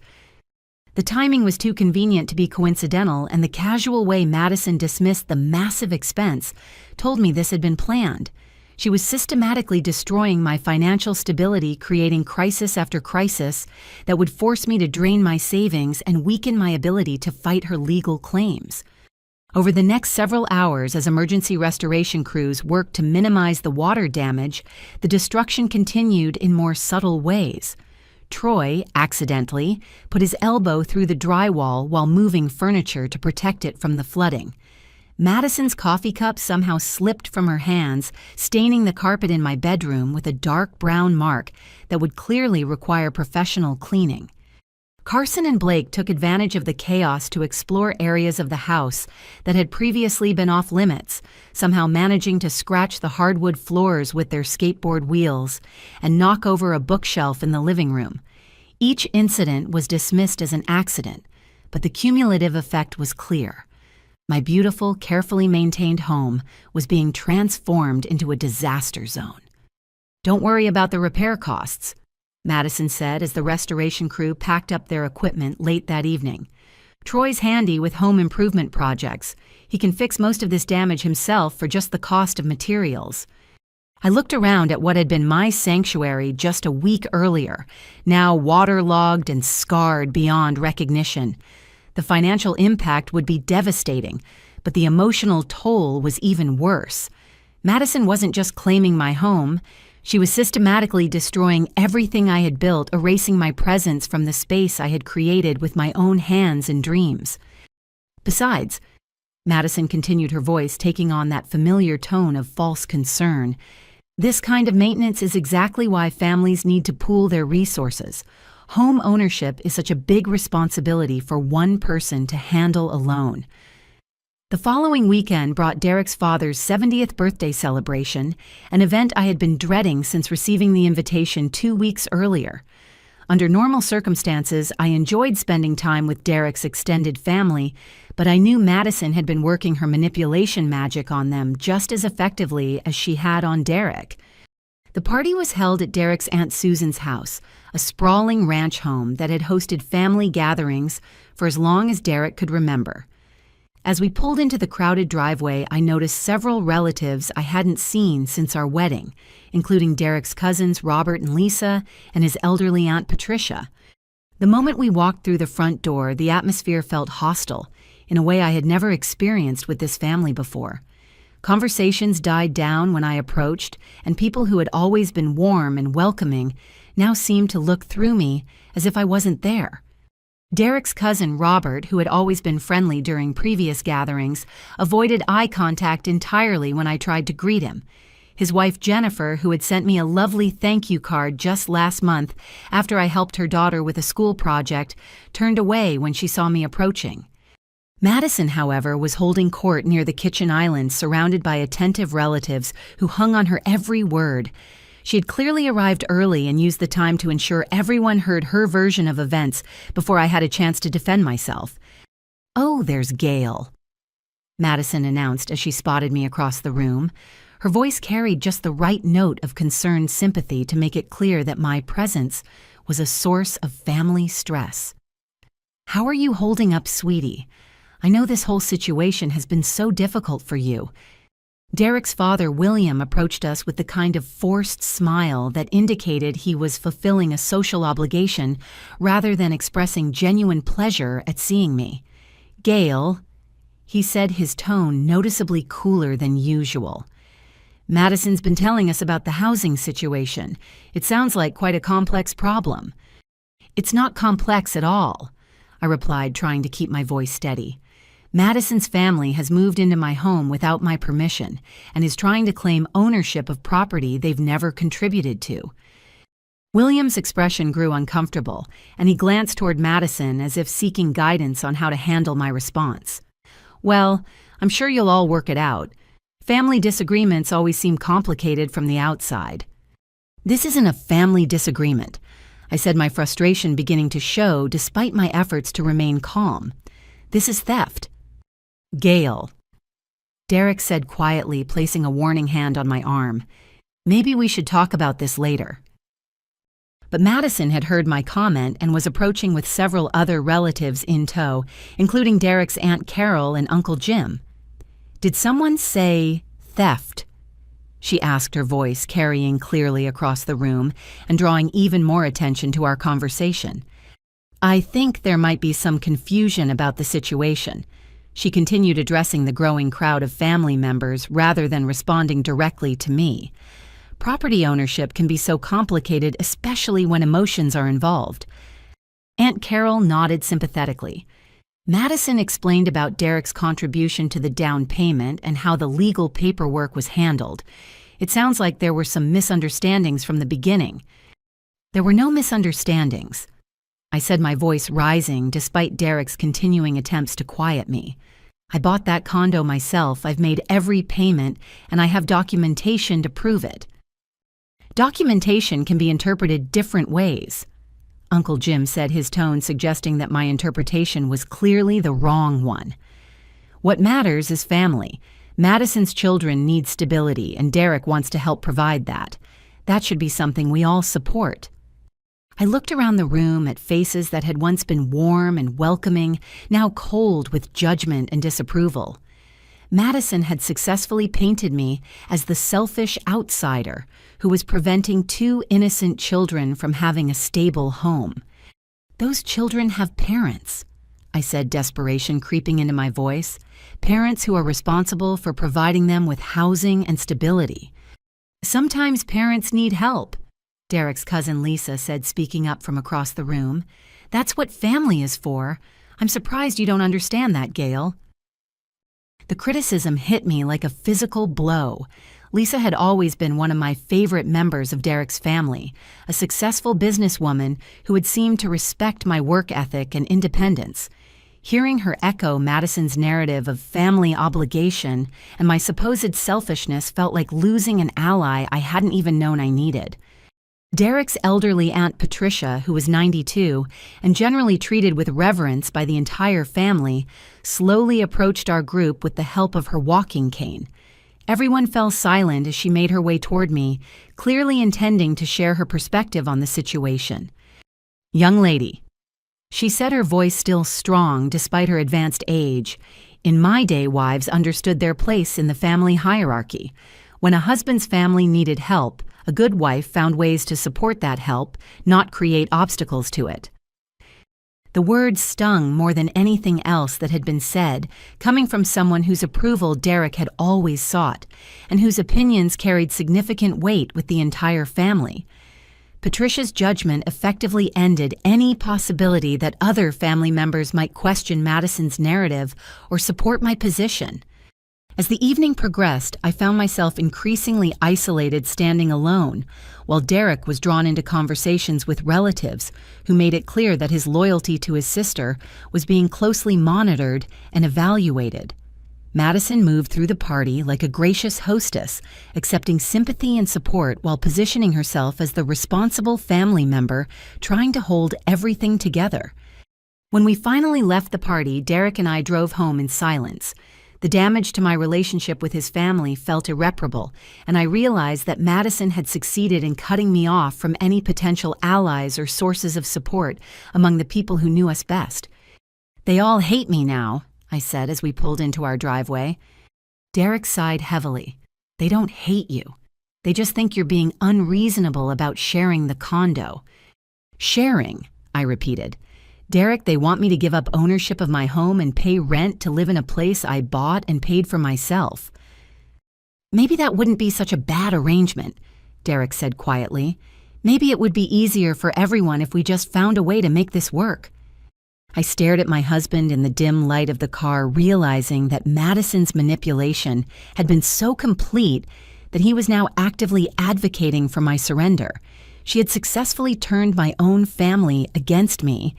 The timing was too convenient to be coincidental, and the casual way Madison dismissed the massive expense told me this had been planned. She was systematically destroying my financial stability, creating crisis after crisis that would force me to drain my savings and weaken my ability to fight her legal claims. Over the next several hours, as emergency restoration crews worked to minimize the water damage, the destruction continued in more subtle ways. Troy, accidentally, put his elbow through the drywall while moving furniture to protect it from the flooding. Madison's coffee cup somehow slipped from her hands, staining the carpet in my bedroom with a dark brown mark that would clearly require professional cleaning. Carson and Blake took advantage of the chaos to explore areas of the house that had previously been off limits, somehow managing to scratch the hardwood floors with their skateboard wheels and knock over a bookshelf in the living room. Each incident was dismissed as an accident, but the cumulative effect was clear. My beautiful, carefully maintained home was being transformed into a disaster zone. "Don't worry about the repair costs," Madison said as the restoration crew packed up their equipment late that evening. "Troy's handy with home improvement projects. He can fix most of this damage himself for just the cost of materials." I looked around at what had been my sanctuary just a week earlier, now waterlogged and scarred beyond recognition. The financial impact would be devastating, but the emotional toll was even worse. Madison wasn't just claiming my home. She was systematically destroying everything I had built, erasing my presence from the space I had created with my own hands and dreams. Besides, Madison continued, her voice taking on that familiar tone of false concern, This kind of maintenance is exactly why families need to pool their resources. Home ownership is such a big responsibility for one person to handle alone. The following weekend brought Derek's father's 70th birthday celebration, an event I had been dreading since receiving the invitation 2 weeks earlier. Under normal circumstances, I enjoyed spending time with Derek's extended family, but I knew Madison had been working her manipulation magic on them just as effectively as she had on Derek. The party was held at Derek's Aunt Susan's house, a sprawling ranch home that had hosted family gatherings for as long as Derek could remember. As we pulled into the crowded driveway, I noticed several relatives I hadn't seen since our wedding, including Derek's cousins Robert and Lisa and his elderly Aunt Patricia. The moment we walked through the front door, the atmosphere felt hostile, in a way I had never experienced with this family before. Conversations died down when I approached, and people who had always been warm and welcoming now seemed to look through me as if I wasn't there. Derek's cousin Robert, who had always been friendly during previous gatherings, avoided eye contact entirely when I tried to greet him. His wife Jennifer, who had sent me a lovely thank you card just last month after I helped her daughter with a school project, turned away when she saw me approaching. Madison, however, was holding court near the kitchen island, surrounded by attentive relatives who hung on her every word. She had clearly arrived early and used the time to ensure everyone heard her version of events before I had a chance to defend myself. "Oh, there's Gail," Madison announced as she spotted me across the room. Her voice carried just the right note of concerned sympathy to make it clear that my presence was a source of family stress. "How are you holding up, sweetie? I know this whole situation has been so difficult for you." Derek's father, William, approached us with the kind of forced smile that indicated he was fulfilling a social obligation rather than expressing genuine pleasure at seeing me. "Gail," he said, his tone noticeably cooler than usual. "Madison's been telling us about the housing situation. It sounds like quite a complex problem." "It's not complex at all," I replied, trying to keep my voice steady. "Madison's family has moved into my home without my permission and is trying to claim ownership of property they've never contributed to." William's expression grew uncomfortable, and he glanced toward Madison as if seeking guidance on how to handle my response. "Well, I'm sure you'll all work it out. Family disagreements always seem complicated from the outside." "This isn't a family disagreement," I said, my frustration beginning to show despite my efforts to remain calm. "This is theft." "Gail," Derek said quietly, placing a warning hand on my arm. "Maybe we should talk about this later." But Madison had heard my comment and was approaching with several other relatives in tow, including Derek's Aunt Carol and Uncle Jim. "Did someone say theft?" she asked, her voice carrying clearly across the room and drawing even more attention to our conversation. "I think there might be some confusion about the situation," she continued, addressing the growing crowd of family members rather than responding directly to me. "Property ownership can be so complicated, especially when emotions are involved." Aunt Carol nodded sympathetically. Madison explained about Derek's contribution to the down payment and how the legal paperwork was handled. "It sounds like there were some misunderstandings from the beginning." "There were no misunderstandings," I said, my voice rising despite Derek's continuing attempts to quiet me. "I bought that condo myself, I've made every payment, and I have documentation to prove it." "Documentation can be interpreted different ways," Uncle Jim said, his tone suggesting that my interpretation was clearly the wrong one. "What matters is family. Madison's children need stability, and Derek wants to help provide that. That should be something we all support." I looked around the room at faces that had once been warm and welcoming, now cold with judgment and disapproval. Madison had successfully painted me as the selfish outsider who was preventing 2 innocent children from having a stable home. "Those children have parents," I said, desperation creeping into my voice. "Parents who are responsible for providing them with housing and stability." "Sometimes parents need help," Derek's cousin Lisa said, speaking up from across the room. "That's what family is for. I'm surprised you don't understand that, Gail." The criticism hit me like a physical blow. Lisa had always been one of my favorite members of Derek's family, a successful businesswoman who had seemed to respect my work ethic and independence. Hearing her echo Madison's narrative of family obligation and my supposed selfishness felt like losing an ally I hadn't even known I needed. Derek's elderly Aunt Patricia, who was 92 and generally treated with reverence by the entire family, slowly approached our group with the help of her walking cane. Everyone fell silent as she made her way toward me, clearly intending to share her perspective on the situation. "Young lady," she said, her voice still strong despite her advanced age. "In my day, wives understood their place in the family hierarchy. When a husband's family needed help, a good wife found ways to support that help, not create obstacles to it." The words stung more than anything else that had been said, coming from someone whose approval Derek had always sought, and whose opinions carried significant weight with the entire family. Patricia's judgment effectively ended any possibility that other family members might question Madison's narrative or support my position. As the evening progressed, I found myself increasingly isolated, standing alone, while Derek was drawn into conversations with relatives who made it clear that his loyalty to his sister was being closely monitored and evaluated. Madison moved through the party like a gracious hostess, accepting sympathy and support while positioning herself as the responsible family member trying to hold everything together. When we finally left the party, Derek and I drove home in silence. The damage to my relationship with his family felt irreparable, and I realized that Madison had succeeded in cutting me off from any potential allies or sources of support among the people who knew us best. "They all hate me now," I said as we pulled into our driveway. Derek sighed heavily. "They don't hate you. They just think you're being unreasonable about sharing the condo." "Sharing," I repeated. "Derek, they want me to give up ownership of my home and pay rent to live in a place I bought and paid for myself." "Maybe that wouldn't be such a bad arrangement," Derek said quietly. "Maybe it would be easier for everyone if we just found a way to make this work." I stared at my husband in the dim light of the car, realizing that Madison's manipulation had been so complete that he was now actively advocating for my surrender. She had successfully turned my own family against me,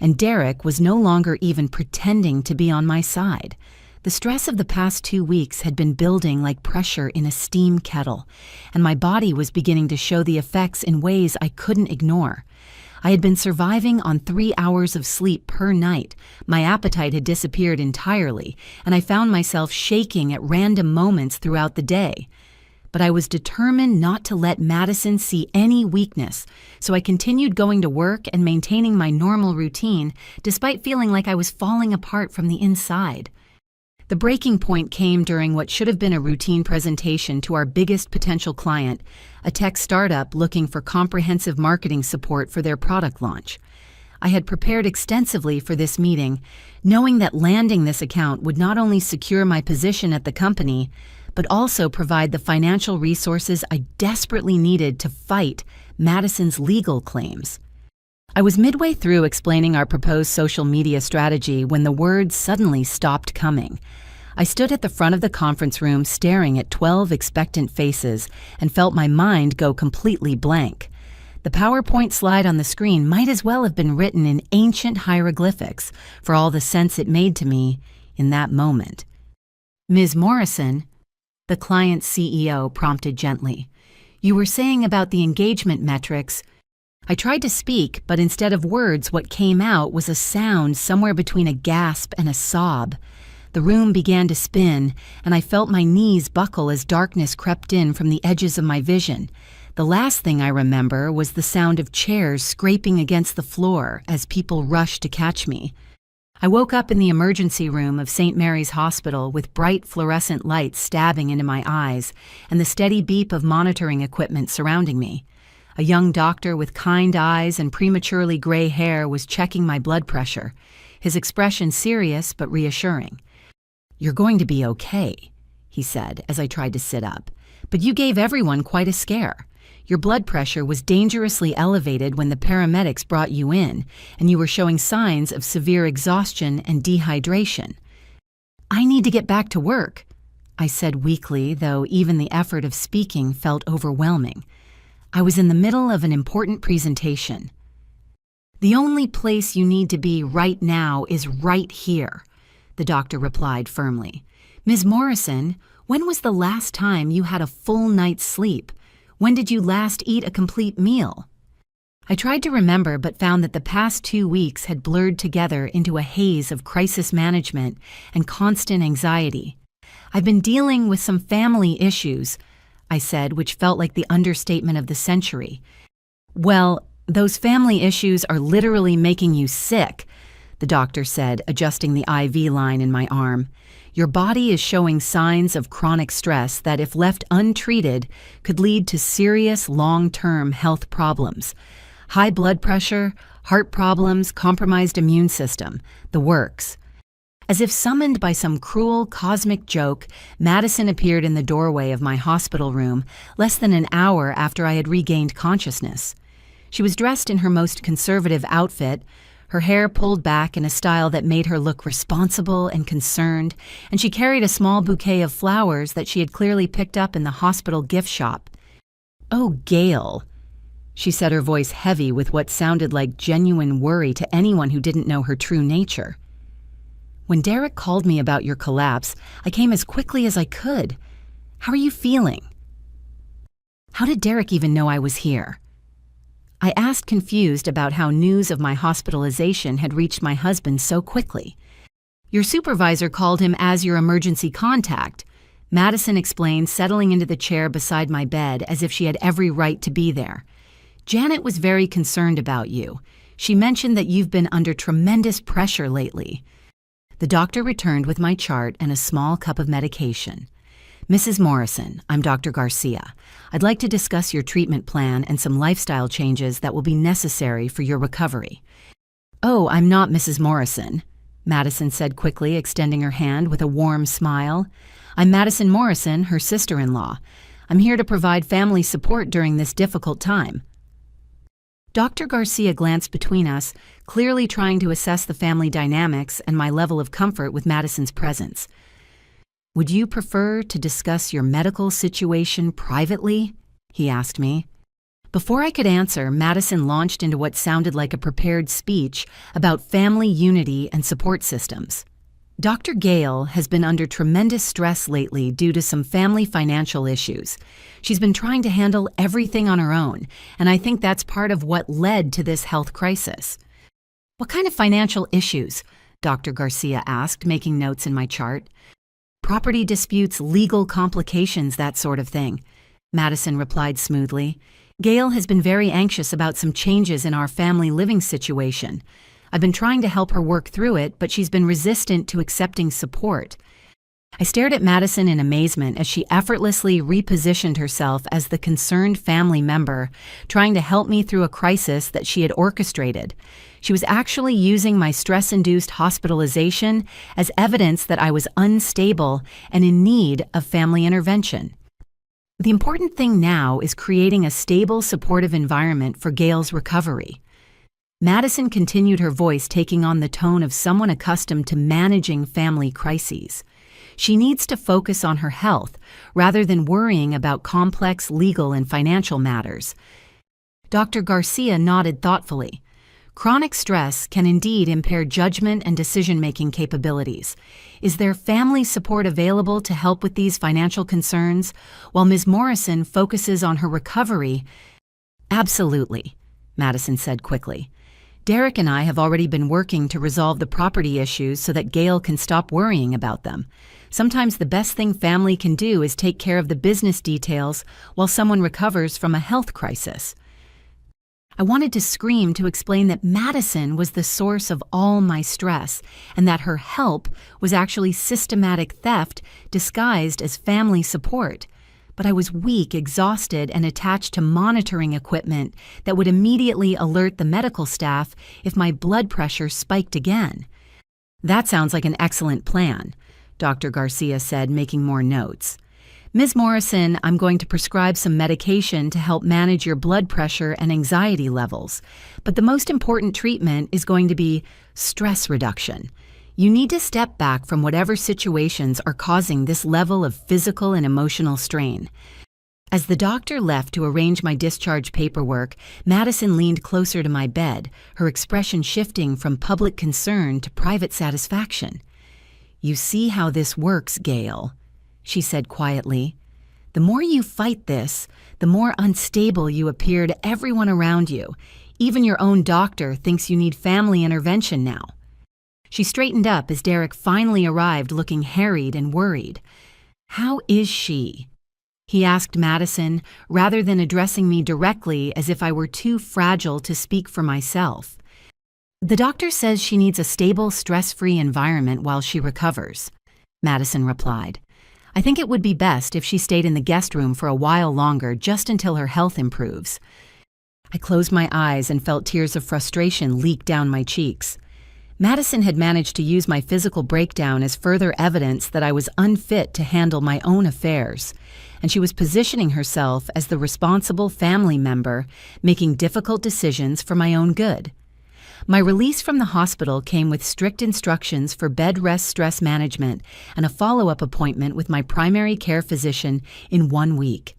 and Derek was no longer even pretending to be on my side. The stress of the past 2 weeks had been building like pressure in a steam kettle, and my body was beginning to show the effects in ways I couldn't ignore. I had been surviving on 3 hours of sleep per night. My appetite had disappeared entirely, and I found myself shaking at random moments throughout the day. But I was determined not to let Madison see any weakness, so I continued going to work and maintaining my normal routine, despite feeling like I was falling apart from the inside. The breaking point came during what should have been a routine presentation to our biggest potential client, a tech startup looking for comprehensive marketing support for their product launch. I had prepared extensively for this meeting, knowing that landing this account would not only secure my position at the company, but also provide the financial resources I desperately needed to fight Madison's legal claims. I was midway through explaining our proposed social media strategy when the words suddenly stopped coming. I stood at the front of the conference room staring at 12 expectant faces and felt my mind go completely blank. The PowerPoint slide on the screen might as well have been written in ancient hieroglyphics for all the sense it made to me in that moment. "Ms. Morrison," the client's CEO prompted gently, "you were saying about the engagement metrics." I tried to speak, but instead of words, what came out was a sound somewhere between a gasp and a sob. The room began to spin, and I felt my knees buckle as darkness crept in from the edges of my vision. The last thing I remember was the sound of chairs scraping against the floor as people rushed to catch me. I woke up in the emergency room of St. Mary's Hospital with bright fluorescent lights stabbing into my eyes and the steady beep of monitoring equipment surrounding me. A young doctor with kind eyes and prematurely gray hair was checking my blood pressure, his expression serious but reassuring. "You're going to be okay," he said as I tried to sit up, "but you gave everyone quite a scare. Your blood pressure was dangerously elevated when the paramedics brought you in, and you were showing signs of severe exhaustion and dehydration." "I need to get back to work," I said weakly, though even the effort of speaking felt overwhelming. I was in the middle of an important presentation. "The only place you need to be right now is right here," the doctor replied firmly. "Ms. Morrison, when was the last time you had a full night's sleep? When did you last eat a complete meal?" I tried to remember but found that the past 2 weeks had blurred together into a haze of crisis management and constant anxiety. "I've been dealing with some family issues," I said, which felt like the understatement of the century. "Well, those family issues are literally making you sick," the doctor said, adjusting the IV line in my arm. "Your body is showing signs of chronic stress that, if left untreated, could lead to serious long-term health problems. High blood pressure, heart problems, compromised immune system, the works." As if summoned by some cruel cosmic joke, Madison appeared in the doorway of my hospital room less than an hour after I had regained consciousness. She was dressed in her most conservative outfit, her hair pulled back in a style that made her look responsible and concerned, and she carried a small bouquet of flowers that she had clearly picked up in the hospital gift shop. "Oh, Gail," she said, her voice heavy with what sounded like genuine worry to anyone who didn't know her true nature. "When Derek called me about your collapse, I came as quickly as I could. How are you feeling?" "How did Derek even know I was here?" I asked, confused about how news of my hospitalization had reached my husband so quickly. "Your supervisor called him as your emergency contact," Madison explained, settling into the chair beside my bed as if she had every right to be there. "Janet was very concerned about you. She mentioned that you've been under tremendous pressure lately." The doctor returned with my chart and a small cup of medication. "Mrs. Morrison, I'm Dr. Garcia. I'd like to discuss your treatment plan and some lifestyle changes that will be necessary for your recovery." "Oh, I'm not Mrs. Morrison," Madison said quickly, extending her hand with a warm smile. "I'm Madison Morrison, her sister-in-law. I'm here to provide family support during this difficult time." Dr. Garcia glanced between us, clearly trying to assess the family dynamics and my level of comfort with Madison's presence. "Would you prefer to discuss your medical situation privately?" he asked me. Before I could answer, Madison launched into what sounded like a prepared speech about family unity and support systems. "Dr. Gale has been under tremendous stress lately due to some family financial issues. She's been trying to handle everything on her own, and I think that's part of what led to this health crisis." "What kind of financial issues?" Dr. Garcia asked, making notes in my chart. "Property disputes, legal complications, that sort of thing," Madison replied smoothly. "Gail has been very anxious about some changes in our family living situation. I've been trying to help her work through it, but she's been resistant to accepting support." I stared at Madison in amazement as she effortlessly repositioned herself as the concerned family member, trying to help me through a crisis that she had orchestrated. She was actually using my stress-induced hospitalization as evidence that I was unstable and in need of family intervention. "The important thing now is creating a stable, supportive environment for Gail's recovery." Madison continued, her voice taking on the tone of someone accustomed to managing family crises. "She needs to focus on her health rather than worrying about complex legal and financial matters." Dr. Garcia nodded thoughtfully. "Chronic stress can indeed impair judgment and decision-making capabilities. Is there family support available to help with these financial concerns while Ms. Morrison focuses on her recovery?" "Absolutely," Madison said quickly. "Derek and I have already been working to resolve the property issues so that Gail can stop worrying about them. Sometimes the best thing family can do is take care of the business details while someone recovers from a health crisis." I wanted to scream to explain that Madison was the source of all my stress and that her help was actually systematic theft disguised as family support. But I was weak, exhausted, and attached to monitoring equipment that would immediately alert the medical staff if my blood pressure spiked again. "That sounds like an excellent plan," Dr. Garcia said, making more notes. "Ms. Morrison, I'm going to prescribe some medication to help manage your blood pressure and anxiety levels. But the most important treatment is going to be stress reduction. You need to step back from whatever situations are causing this level of physical and emotional strain. As the doctor left to arrange my discharge paperwork, Madison leaned closer to my bed, her expression shifting from public concern to private satisfaction. "You see how this works, Gail," she said quietly. "The more you fight this, the more unstable you appear to everyone around you. Even your own doctor thinks you need family intervention now." She straightened up as Derek finally arrived, looking harried and worried. "How is she?" he asked Madison, rather than addressing me directly as if I were too fragile to speak for myself. "The doctor says she needs a stable, stress-free environment while she recovers," Madison replied. "I think it would be best if she stayed in the guest room for a while longer, just until her health improves." I closed my eyes and felt tears of frustration leak down my cheeks. Madison had managed to use my physical breakdown as further evidence that I was unfit to handle my own affairs, and she was positioning herself as the responsible family member, making difficult decisions for my own good. My release from the hospital came with strict instructions for bed rest stress management and a follow-up appointment with my primary care physician in 1 week.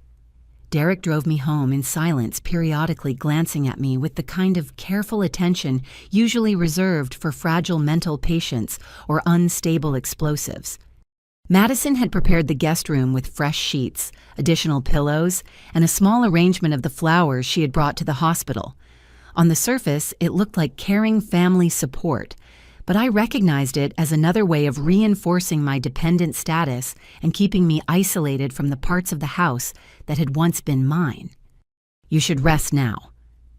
Derek drove me home in silence, periodically glancing at me with the kind of careful attention usually reserved for fragile mental patients or unstable explosives. Madison had prepared the guest room with fresh sheets, additional pillows, and a small arrangement of the flowers she had brought to the hospital. On the surface, it looked like caring family support, but I recognized it as another way of reinforcing my dependent status and keeping me isolated from the parts of the house that had once been mine. "You should rest now,"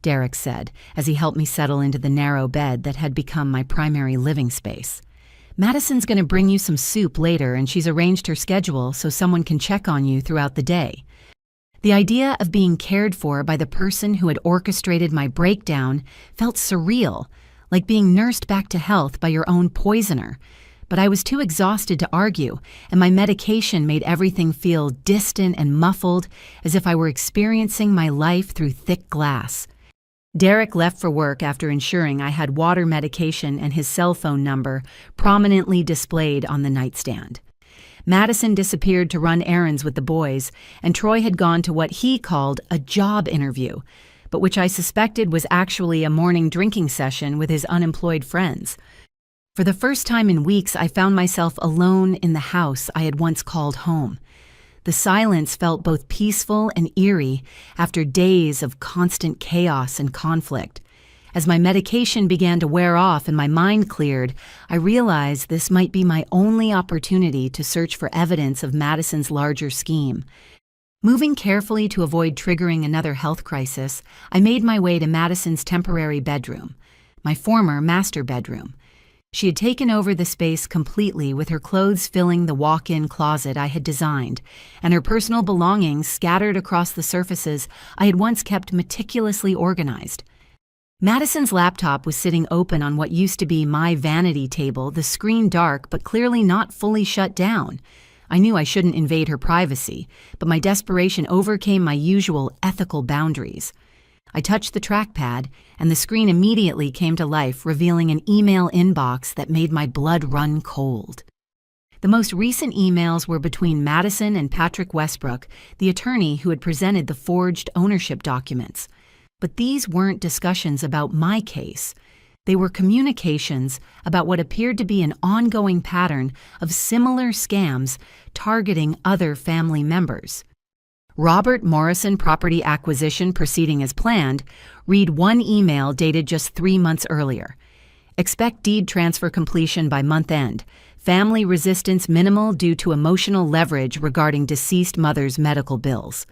Derek said, as he helped me settle into the narrow bed that had become my primary living space. "Madison's going to bring you some soup later, and she's arranged her schedule so someone can check on you throughout the day." The idea of being cared for by the person who had orchestrated my breakdown felt surreal, like being nursed back to health by your own poisoner. But I was too exhausted to argue, and my medication made everything feel distant and muffled, as if I were experiencing my life through thick glass. Derek left for work after ensuring I had water, medication, and his cell phone number prominently displayed on the nightstand. Madison disappeared to run errands with the boys, and Troy had gone to what he called a job interview, but which I suspected was actually a morning drinking session with his unemployed friends. For the first time in weeks, I found myself alone in the house I had once called home. The silence felt both peaceful and eerie after days of constant chaos and conflict. As my medication began to wear off and my mind cleared, I realized this might be my only opportunity to search for evidence of Madison's larger scheme. Moving carefully to avoid triggering another health crisis, I made my way to Madison's temporary bedroom, my former master bedroom. She had taken over the space completely, with her clothes filling the walk-in closet I had designed, and her personal belongings scattered across the surfaces I had once kept meticulously organized. Madison's laptop was sitting open on what used to be my vanity table, the screen dark but clearly not fully shut down. I knew I shouldn't invade her privacy, but my desperation overcame my usual ethical boundaries. I touched the trackpad, and the screen immediately came to life, revealing an email inbox that made my blood run cold. The most recent emails were between Madison and Patrick Westbrook, the attorney who had presented the forged ownership documents. But these weren't discussions about my case. They were communications about what appeared to be an ongoing pattern of similar scams targeting other family members. Robert Morrison property acquisition proceeding as planned. Read one email dated just 3 months earlier. Expect deed transfer completion by month end. Family resistance minimal due to emotional leverage regarding deceased mother's medical bills.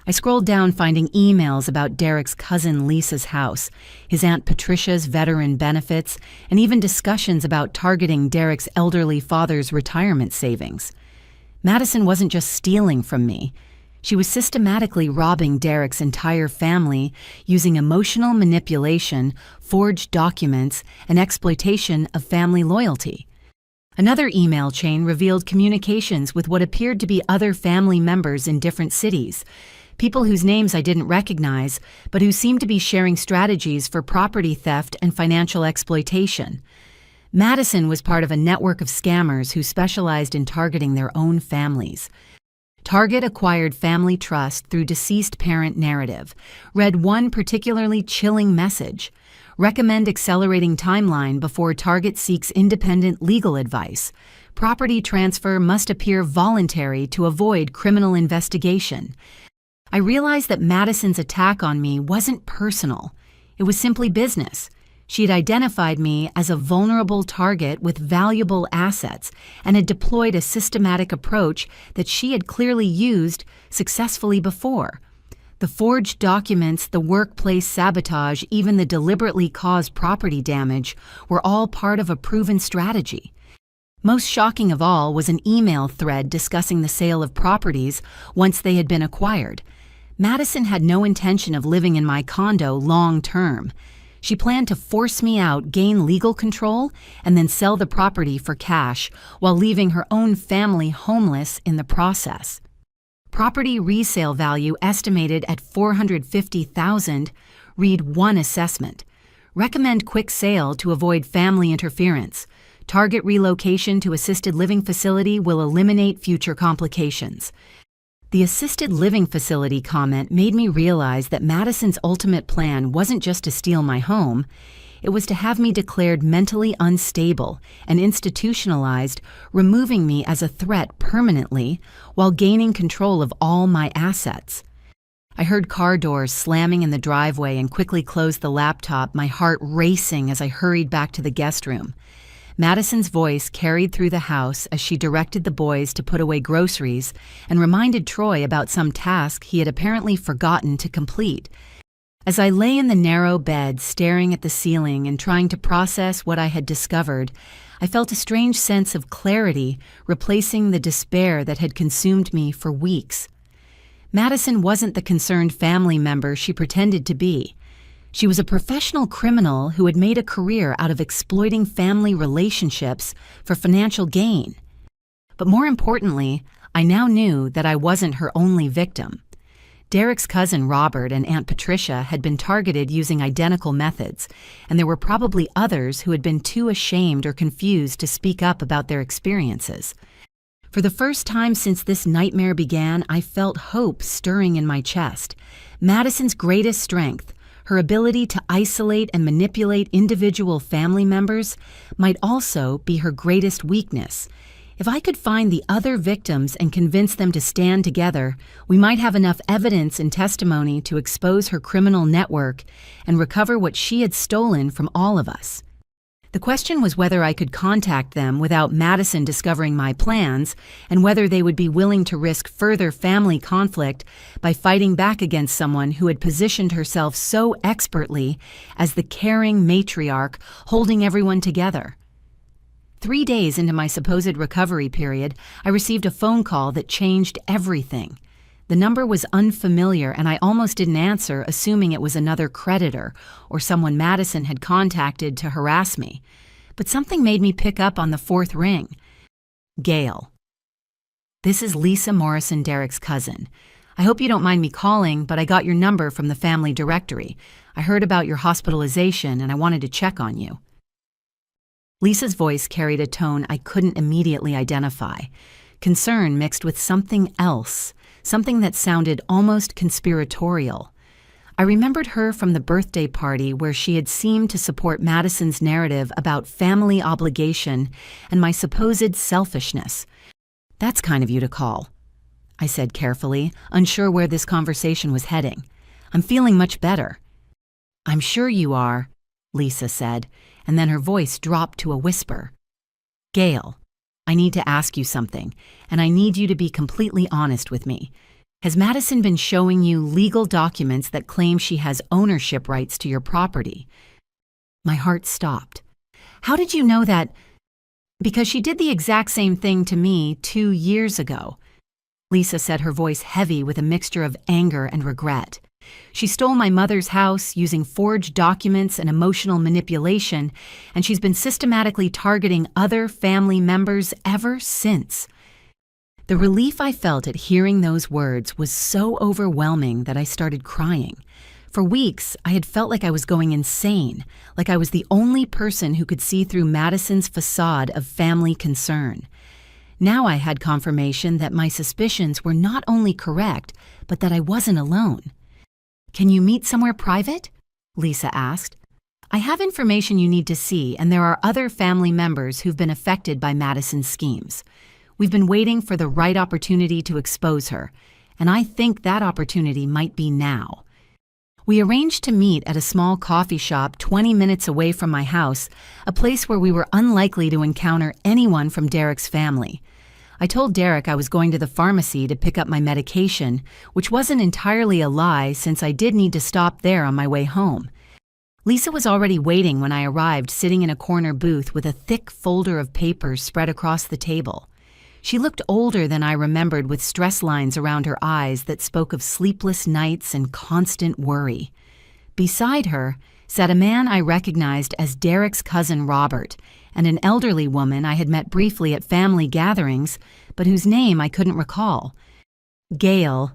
I scrolled down, finding emails about Derek's cousin Lisa's house, his Aunt Patricia's veteran benefits, and even discussions about targeting Derek's elderly father's retirement savings. Madison wasn't just stealing from me. She was systematically robbing Derek's entire family using emotional manipulation, forged documents, and exploitation of family loyalty. Another email chain revealed communications with what appeared to be other family members in different cities, people whose names I didn't recognize, but who seemed to be sharing strategies for property theft and financial exploitation. Madison was part of a network of scammers who specialized in targeting their own families. Target acquired family trust through deceased parent narrative, read one particularly chilling message: recommend accelerating timeline before Target seeks independent legal advice. Property transfer must appear voluntary to avoid criminal investigation. I realized that Madison's attack on me wasn't personal. It was simply business. She had identified me as a vulnerable target with valuable assets and had deployed a systematic approach that she had clearly used successfully before. The forged documents, the workplace sabotage, even the deliberately caused property damage were all part of a proven strategy. Most shocking of all was an email thread discussing the sale of properties once they had been acquired. Madison had no intention of living in my condo long term. She planned to force me out, gain legal control, and then sell the property for cash while leaving her own family homeless in the process. Property resale value estimated at $450,000. Read one assessment. Recommend quick sale to avoid family interference. Target relocation to assisted living facility will eliminate future complications. The assisted living facility comment made me realize that Madison's ultimate plan wasn't just to steal my home. It was to have me declared mentally unstable and institutionalized, removing me as a threat permanently while gaining control of all my assets. I heard car doors slamming in the driveway and quickly closed the laptop, my heart racing as I hurried back to the guest room. Madison's voice carried through the house as she directed the boys to put away groceries and reminded Troy about some task he had apparently forgotten to complete. As I lay in the narrow bed, staring at the ceiling and trying to process what I had discovered, I felt a strange sense of clarity replacing the despair that had consumed me for weeks. Madison wasn't the concerned family member she pretended to be. She was a professional criminal who had made a career out of exploiting family relationships for financial gain. But more importantly, I now knew that I wasn't her only victim. Derek's cousin Robert and Aunt Patricia had been targeted using identical methods, and there were probably others who had been too ashamed or confused to speak up about their experiences. For the first time since this nightmare began, I felt hope stirring in my chest. Madison's greatest strength, her ability to isolate and manipulate individual family members, might also be her greatest weakness. If I could find the other victims and convince them to stand together, we might have enough evidence and testimony to expose her criminal network and recover what she had stolen from all of us. The question was whether I could contact them without Madison discovering my plans, and whether they would be willing to risk further family conflict by fighting back against someone who had positioned herself so expertly as the caring matriarch holding everyone together. 3 days into my supposed recovery period, I received a phone call that changed everything. The number was unfamiliar, and I almost didn't answer, assuming it was another creditor or someone Madison had contacted to harass me. But something made me pick up on the fourth ring. Gail. This is Lisa Morrison, Derek's cousin. I hope you don't mind me calling, but I got your number from the family directory. I heard about your hospitalization, and I wanted to check on you. Lisa's voice carried a tone I couldn't immediately identify. Concern mixed with something else. Something that sounded almost conspiratorial. I remembered her from the birthday party where she had seemed to support Madison's narrative about family obligation and my supposed selfishness. That's kind of you to call, I said carefully, unsure where this conversation was heading. I'm feeling much better. I'm sure you are, Lisa said, and then her voice dropped to a whisper. Gail, I need to ask you something, and I need you to be completely honest with me. Has Madison been showing you legal documents that claim she has ownership rights to your property? My heart stopped. How did you know that? Because she did the exact same thing to me 2 years ago. Lisa said, her voice heavy with a mixture of anger and regret. She stole my mother's house using forged documents and emotional manipulation, and she's been systematically targeting other family members ever since. The relief I felt at hearing those words was so overwhelming that I started crying. For weeks, I had felt like I was going insane, like I was the only person who could see through Madison's facade of family concern. Now I had confirmation that my suspicions were not only correct, but that I wasn't alone. "Can you meet somewhere private?" Lisa asked. "I have information you need to see, and there are other family members who've been affected by Madison's schemes. We've been waiting for the right opportunity to expose her, and I think that opportunity might be now." We arranged to meet at a small coffee shop 20 minutes away from my house, a place where we were unlikely to encounter anyone from Derek's family. I told Derek I was going to the pharmacy to pick up my medication, which wasn't entirely a lie since I did need to stop there on my way home. Lisa was already waiting when I arrived, sitting in a corner booth with a thick folder of papers spread across the table. She looked older than I remembered, with stress lines around her eyes that spoke of sleepless nights and constant worry. Beside her sat a man I recognized as Derek's cousin Robert, and an elderly woman I had met briefly at family gatherings, but whose name I couldn't recall. "Gail,"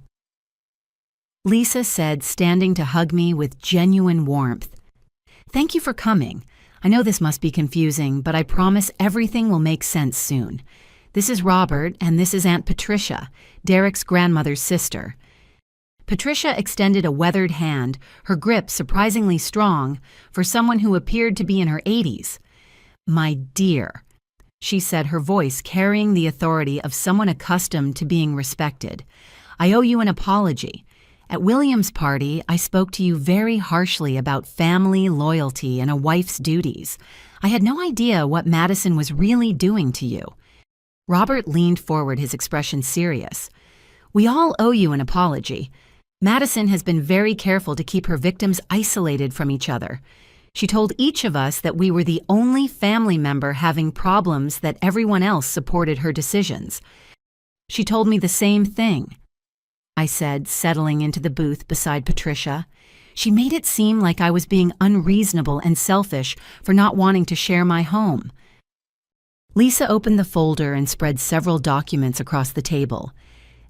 Lisa said, standing to hug me with genuine warmth. "Thank you for coming. I know this must be confusing, but I promise everything will make sense soon. This is Robert, and this is Aunt Patricia, Derek's grandmother's sister." Patricia extended a weathered hand, her grip surprisingly strong for someone who appeared to be in her 80s. "My dear," she said, her voice carrying the authority of someone accustomed to being respected, "I owe you an apology. At William's party, I spoke to you very harshly about family, loyalty, and a wife's duties. I had no idea what Madison was really doing to you." Robert leaned forward, his expression serious. "We all owe you an apology. Madison has been very careful to keep her victims isolated from each other. She told each of us that we were the only family member having problems, that everyone else supported her decisions. She told me the same thing," I said, settling into the booth beside Patricia. "She made it seem like I was being unreasonable and selfish for not wanting to share my home." Lisa opened the folder and spread several documents across the table.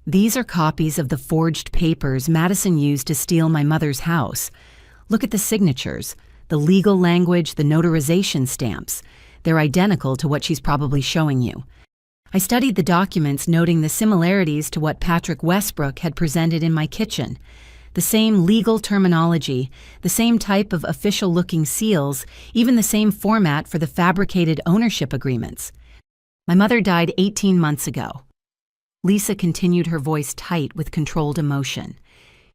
"These are copies of the forged papers Madison used to steal my mother's house. Look at the signatures, the legal language, the notarization stamps. They're identical to what she's probably showing you." I studied the documents, noting the similarities to what Patrick Westbrook had presented in my kitchen. The same legal terminology, the same type of official-looking seals, even the same format for the fabricated ownership agreements. "My mother died 18 months ago." Lisa continued, her voice tight with controlled emotion.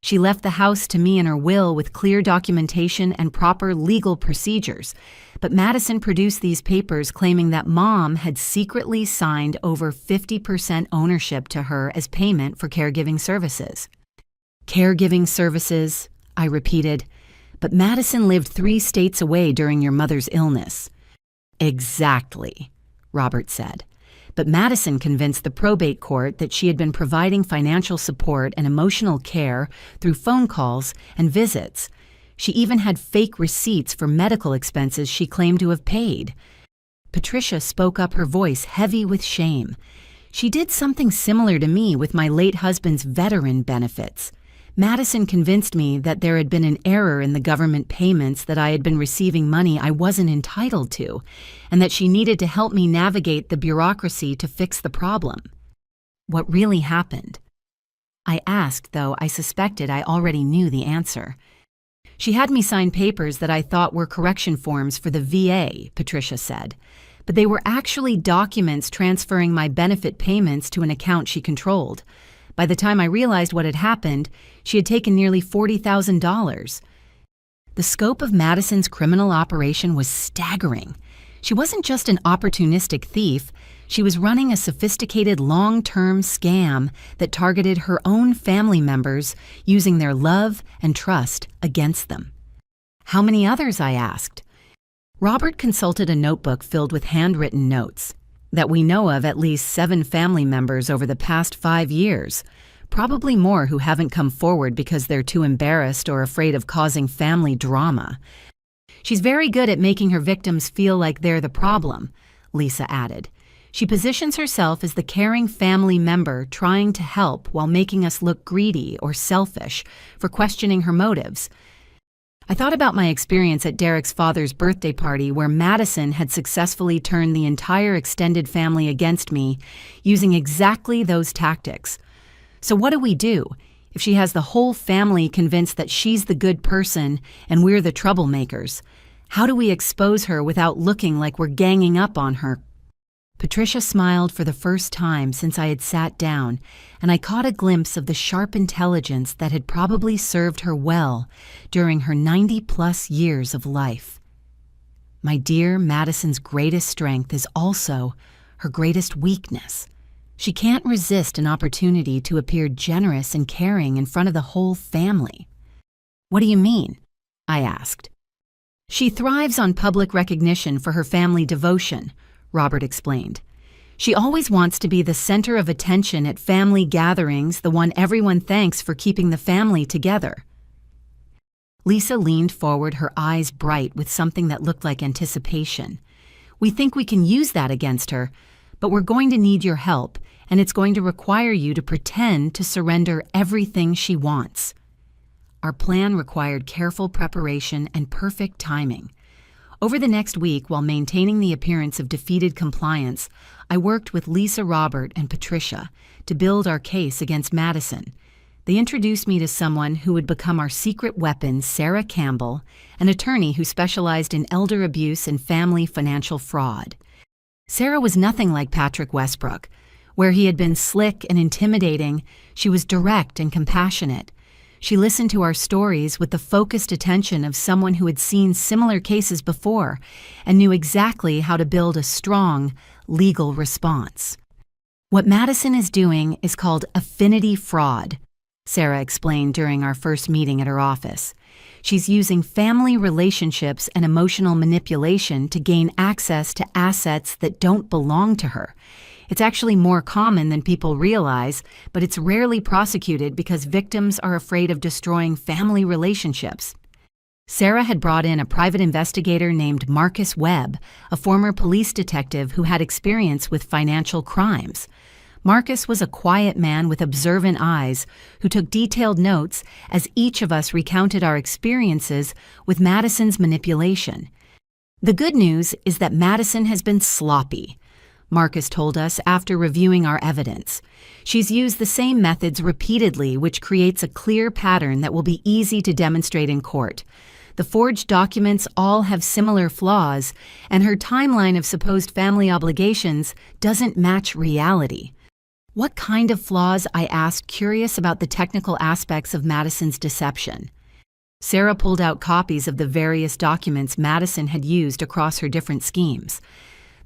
"She left the house to me in her will with clear documentation and proper legal procedures, but Madison produced these papers claiming that Mom had secretly signed over 50% ownership to her as payment for caregiving services." "Caregiving services," I repeated. "But Madison lived 3 states away during your mother's illness." "Exactly," Robert said. "But Madison convinced the probate court that she had been providing financial support and emotional care through phone calls and visits. She even had fake receipts for medical expenses she claimed to have paid." Patricia spoke up, her voice heavy with shame. "She did something similar to me with my late husband's veteran benefits. Madison convinced me that there had been an error in the government payments, that I had been receiving money I wasn't entitled to, and that she needed to help me navigate the bureaucracy to fix the problem." "What really happened?" I asked, though I suspected I already knew the answer. "She had me sign papers that I thought were correction forms for the VA," Patricia said, "but they were actually documents transferring my benefit payments to an account she controlled. By the time I realized what had happened, she had taken nearly $40,000. The scope of Madison's criminal operation was staggering. She wasn't just an opportunistic thief. She was running a sophisticated long-term scam that targeted her own family members, using their love and trust against them." "How many others?" I asked. Robert consulted a notebook filled with handwritten notes. "That we know of, at least 7 family members over the past 5 years. Probably more who haven't come forward because they're too embarrassed or afraid of causing family drama. She's very good at making her victims feel like they're the problem," Lisa added. "She positions herself as the caring family member trying to help while making us look greedy or selfish for questioning her motives. I thought about my experience at Derek's father's birthday party where Madison had successfully turned the entire extended family against me using exactly those tactics. So what do we do if she has the whole family convinced that she's the good person and we're the troublemakers? How do we expose her without looking like we're ganging up on her? Patricia smiled for the first time since I had sat down, and I caught a glimpse of the sharp intelligence that had probably served her well during her 90-plus years of life. My dear Madison's greatest strength is also her greatest weakness. She can't resist an opportunity to appear generous and caring in front of the whole family. What do you mean? I asked. She thrives on public recognition for her family devotion, Robert explained. She always wants to be the center of attention at family gatherings, the one everyone thanks for keeping the family together. Lisa leaned forward, her eyes bright with something that looked like anticipation. We think we can use that against her, but we're going to need your help, and it's going to require you to pretend to surrender everything she wants. Our plan required careful preparation and perfect timing. Over the next week, while maintaining the appearance of defeated compliance, I worked with Lisa, Robert, and Patricia to build our case against Madison. They introduced me to someone who would become our secret weapon, Sarah Campbell, an attorney who specialized in elder abuse and family financial fraud. Sarah was nothing like Patrick Westbrook. Where he had been slick and intimidating, she was direct and compassionate. She listened to our stories with the focused attention of someone who had seen similar cases before and knew exactly how to build a strong, legal response. What Madison is doing is called affinity fraud, Sarah explained during our first meeting at her office. She's using family relationships and emotional manipulation to gain access to assets that don't belong to her. It's actually more common than people realize, but it's rarely prosecuted because victims are afraid of destroying family relationships. Sarah had brought in a private investigator named Marcus Webb, a former police detective who had experience with financial crimes. Marcus was a quiet man with observant eyes who took detailed notes as each of us recounted our experiences with Madison's manipulation. The good news is that Madison has been sloppy, Marcus told us after reviewing our evidence. She's used the same methods repeatedly, which creates a clear pattern that will be easy to demonstrate in court. The forged documents all have similar flaws, and her timeline of supposed family obligations doesn't match reality. What kind of flaws? I asked, curious about the technical aspects of Madison's deception. Sarah pulled out copies of the various documents Madison had used across her different schemes.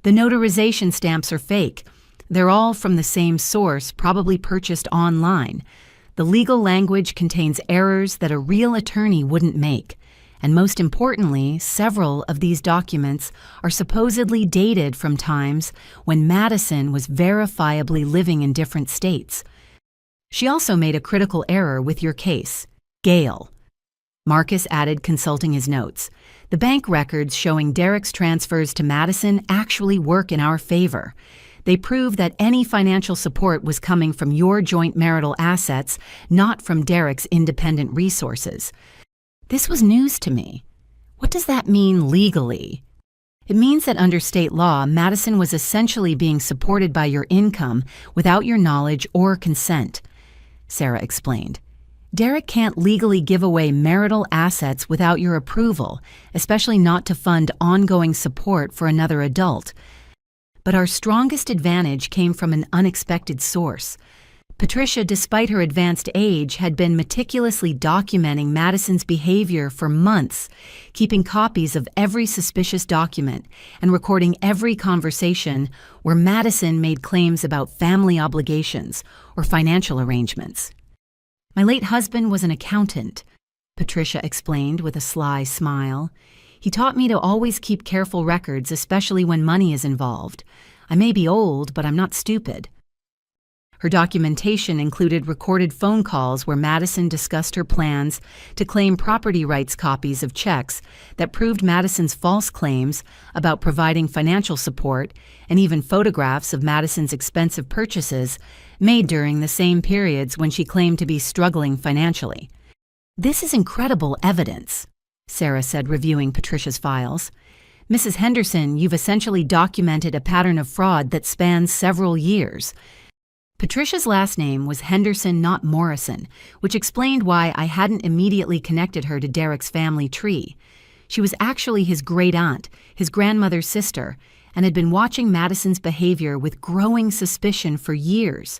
The notarization stamps are fake. They're all from the same source, probably purchased online. The legal language contains errors that a real attorney wouldn't make. And most importantly, several of these documents are supposedly dated from times when Madison was verifiably living in different states. She also made a critical error with your case, Gail. Marcus added, consulting his notes. The bank records showing Derek's transfers to Madison actually work in our favor. They prove that any financial support was coming from your joint marital assets, not from Derek's independent resources. This was news to me. What does that mean legally? It means that under state law, Madison was essentially being supported by your income without your knowledge or consent, Sarah explained. Derek can't legally give away marital assets without your approval, especially not to fund ongoing support for another adult. But our strongest advantage came from an unexpected source. Patricia, despite her advanced age, had been meticulously documenting Madison's behavior for months, keeping copies of every suspicious document and recording every conversation where Madison made claims about family obligations or financial arrangements. My late husband was an accountant, Patricia explained with a sly smile. He taught me to always keep careful records, especially when money is involved. I may be old, but I'm not stupid. Her documentation included recorded phone calls where Madison discussed her plans to claim property rights copies of checks that proved Madison's false claims about providing financial support, and even photographs of Madison's expensive purchases made during the same periods when she claimed to be struggling financially. This is incredible evidence, Sarah said, reviewing Patricia's files. "Mrs. Henderson, you've essentially documented a pattern of fraud that spans several years." Patricia's last name was Henderson, not Morrison, which explained why I hadn't immediately connected her to Derek's family tree. She was actually his great-aunt, his grandmother's sister, and had been watching Madison's behavior with growing suspicion for years.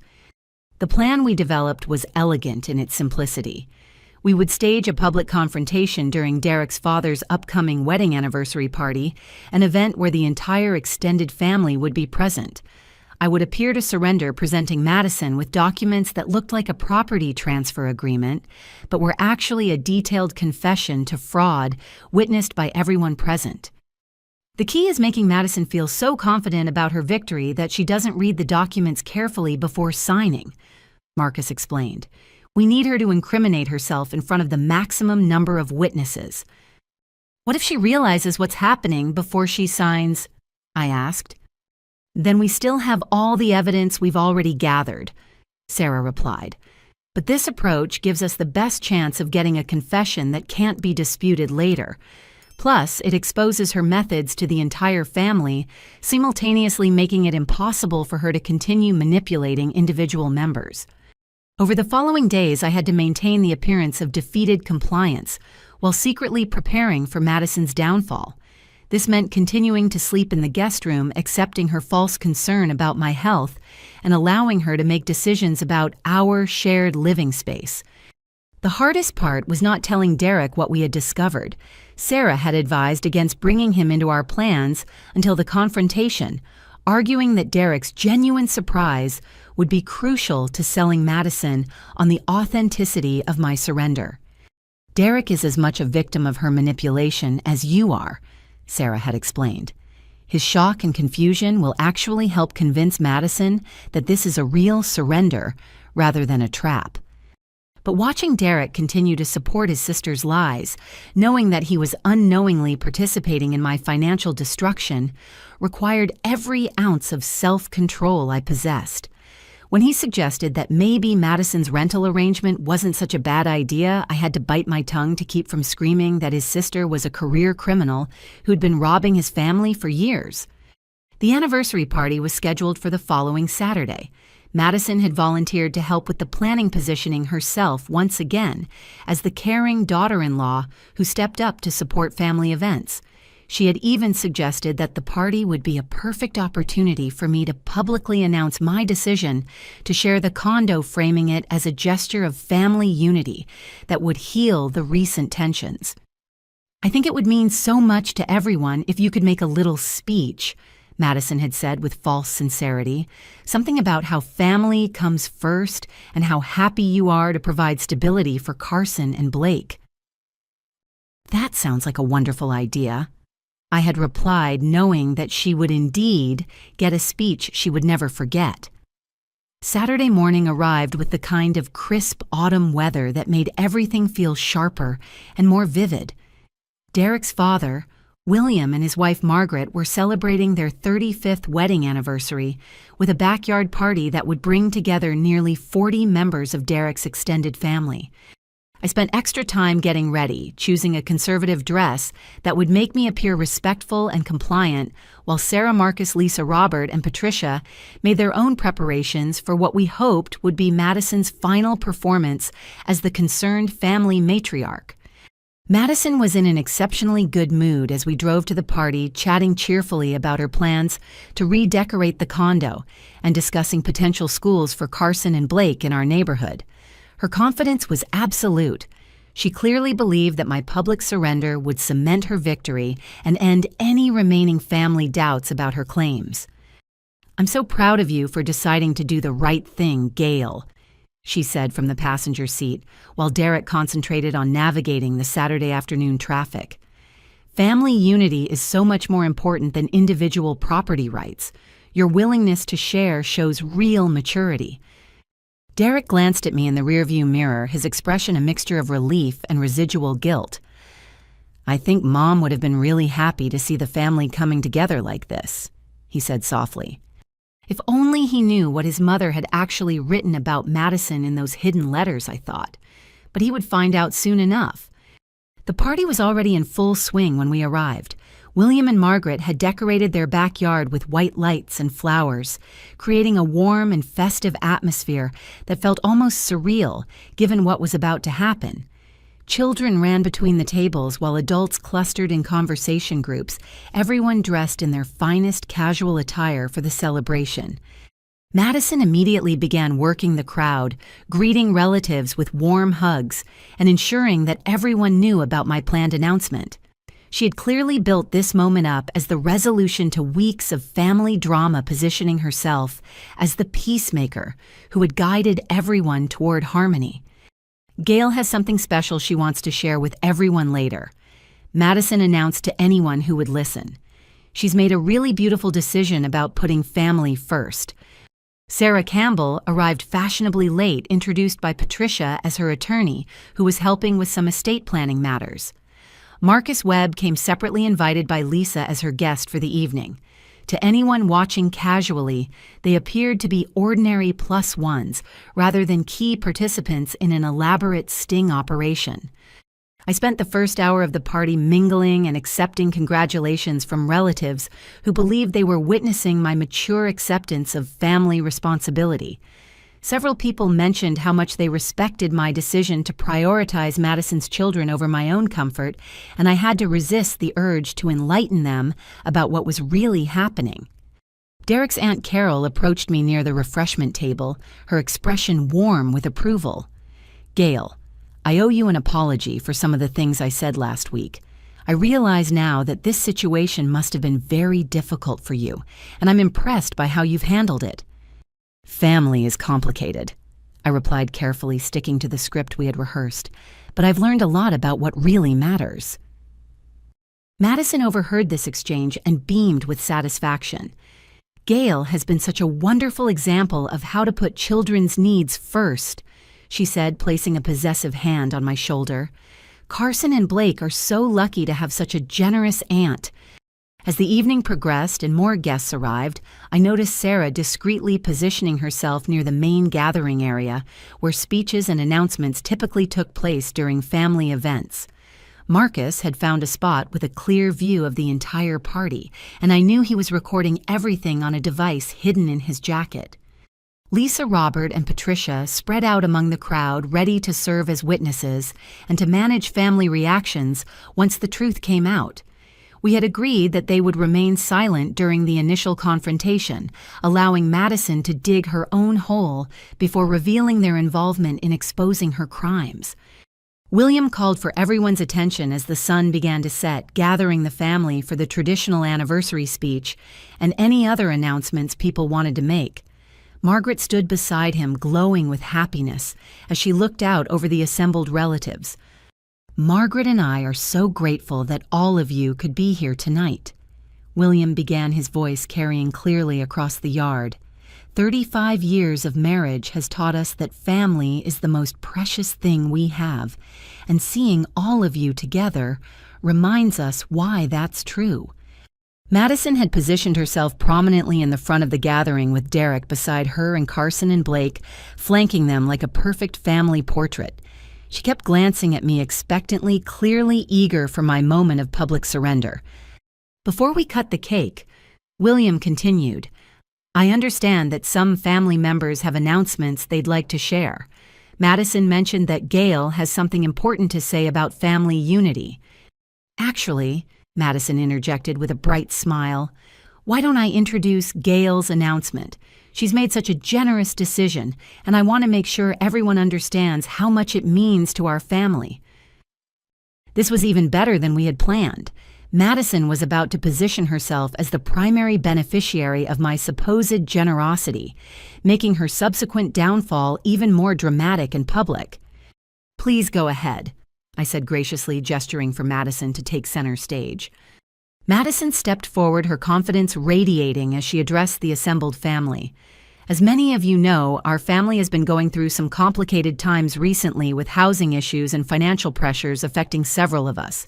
The plan we developed was elegant in its simplicity. We would stage a public confrontation during Derek's father's upcoming wedding anniversary party, an event where the entire extended family would be present. I would appear to surrender presenting Madison with documents that looked like a property transfer agreement, but were actually a detailed confession to fraud witnessed by everyone present. The key is making Madison feel so confident about her victory that she doesn't read the documents carefully before signing, Marcus explained. "We need her to incriminate herself in front of the maximum number of witnesses." "What if she realizes what's happening before she signs?" I asked. "Then we still have all the evidence we've already gathered," Sarah replied. "But this approach gives us the best chance of getting a confession that can't be disputed later. Plus, it exposes her methods to the entire family, simultaneously making it impossible for her to continue manipulating individual members." Over the following days, I had to maintain the appearance of defeated compliance while secretly preparing for Madison's downfall. This meant continuing to sleep in the guest room, accepting her false concern about my health, and allowing her to make decisions about our shared living space. The hardest part was not telling Derek what we had discovered. Sarah had advised against bringing him into our plans until the confrontation, arguing that Derek's genuine surprise would be crucial to selling Madison on the authenticity of my surrender. "Derek is as much a victim of her manipulation as you are," Sarah had explained. "His shock and confusion will actually help convince Madison that this is a real surrender rather than a trap." But watching Derek continue to support his sister's lies, knowing that he was unknowingly participating in my financial destruction, required every ounce of self-control I possessed. When he suggested that maybe Madison's rental arrangement wasn't such a bad idea, I had to bite my tongue to keep from screaming that his sister was a career criminal who'd been robbing his family for years. The anniversary party was scheduled for the following Saturday. Madison had volunteered to help with the planning positioning herself once again as the caring daughter-in-law who stepped up to support family events. She had even suggested that the party would be a perfect opportunity for me to publicly announce my decision to share the condo, framing it as a gesture of family unity that would heal the recent tensions. "I think it would mean so much to everyone if you could make a little speech," Madison had said with false sincerity, "something about how family comes first and how happy you are to provide stability for Carson and Blake." "That sounds like a wonderful idea," I had replied, knowing that she would indeed get a speech she would never forget. Saturday morning arrived with the kind of crisp autumn weather that made everything feel sharper and more vivid. Derek's father, William, and his wife Margaret were celebrating their 35th wedding anniversary with a backyard party that would bring together nearly 40 members of Derek's extended family. I spent extra time getting ready, choosing a conservative dress that would make me appear respectful and compliant, while Sarah, Marcus, Lisa, Robert, and Patricia made their own preparations for what we hoped would be Madison's final performance as the concerned family matriarch. Madison was in an exceptionally good mood as we drove to the party, chatting cheerfully about her plans to redecorate the condo and discussing potential schools for Carson and Blake in our neighborhood. Her confidence was absolute. She clearly believed that my public surrender would cement her victory and end any remaining family doubts about her claims. "I'm so proud of you for deciding to do the right thing, Gail," she said from the passenger seat, while Derek concentrated on navigating the Saturday afternoon traffic. "Family unity is so much more important than individual property rights. Your willingness to share shows real maturity." Derek glanced at me in the rearview mirror, his expression a mixture of relief and residual guilt. "I think Mom would have been really happy to see the family coming together like this," he said softly. If only he knew what his mother had actually written about Madison in those hidden letters, I thought. But he would find out soon enough. The party was already in full swing when we arrived. William and Margaret had decorated their backyard with white lights and flowers, creating a warm and festive atmosphere that felt almost surreal given what was about to happen. Children ran between the tables while adults clustered in conversation groups, everyone dressed in their finest casual attire for the celebration. Madison immediately began working the crowd, greeting relatives with warm hugs, and ensuring that everyone knew about my planned announcement. She had clearly built this moment up as the resolution to weeks of family drama, positioning herself as the peacemaker who had guided everyone toward harmony. Gail has something special she wants to share with everyone later, Madison announced to anyone who would listen. She's made a really beautiful decision about putting family first. Sarah Campbell arrived fashionably late, introduced by Patricia as her attorney, who was helping with some estate planning matters. Marcus Webb came separately invited by Lisa as her guest for the evening. To anyone watching casually, they appeared to be ordinary plus ones rather than key participants in an elaborate sting operation. I spent the first hour of the party mingling and accepting congratulations from relatives who believed they were witnessing my mature acceptance of family responsibility. Several people mentioned how much they respected my decision to prioritize Madison's children over my own comfort, and I had to resist the urge to enlighten them about what was really happening. Derek's Aunt Carol approached me near the refreshment table, her expression warm with approval. "Gail, I owe you an apology for some of the things I said last week. I realize now that this situation must have been very difficult for you, and I'm impressed by how you've handled it." "Family is complicated," I replied carefully, sticking to the script we had rehearsed, "but I've learned a lot about what really matters." Madison overheard this exchange and beamed with satisfaction. "Gail has been such a wonderful example of how to put children's needs first," she said, placing a possessive hand on my shoulder. "Carson and Blake are so lucky to have such a generous aunt." As the evening progressed and more guests arrived, I noticed Sarah discreetly positioning herself near the main gathering area, where speeches and announcements typically took place during family events. Marcus had found a spot with a clear view of the entire party, and I knew he was recording everything on a device hidden in his jacket. Lisa, Robert, and Patricia spread out among the crowd, ready to serve as witnesses and to manage family reactions once the truth came out. We had agreed that they would remain silent during the initial confrontation, allowing Madison to dig her own hole before revealing their involvement in exposing her crimes. William called for everyone's attention as the sun began to set, gathering the family for the traditional anniversary speech and any other announcements people wanted to make. Margaret stood beside him, glowing with happiness as she looked out over the assembled relatives. "Margaret and I are so grateful that all of you could be here tonight." William began, his voice carrying clearly across the yard. 35 years of marriage has taught us that family is the most precious thing we have, and seeing all of you together reminds us why that's true." Madison had positioned herself prominently in the front of the gathering, with Derek beside her and Carson and Blake, flanking them like a perfect family portrait. She kept glancing at me expectantly, clearly eager for my moment of public surrender. Before we cut the cake, William continued, "I understand that some family members have announcements they'd like to share. Madison mentioned that Gail has something important to say about family unity." "Actually," Madison interjected with a bright smile, "why don't I introduce Gail's announcement? She's made such a generous decision, and I want to make sure everyone understands how much it means to our family." This was even better than we had planned. Madison was about to position herself as the primary beneficiary of my supposed generosity, making her subsequent downfall even more dramatic and public. "Please go ahead," I said graciously, gesturing for Madison to take center stage. Madison stepped forward, her confidence radiating as she addressed the assembled family. "As many of you know, our family has been going through some complicated times recently, with housing issues and financial pressures affecting several of us.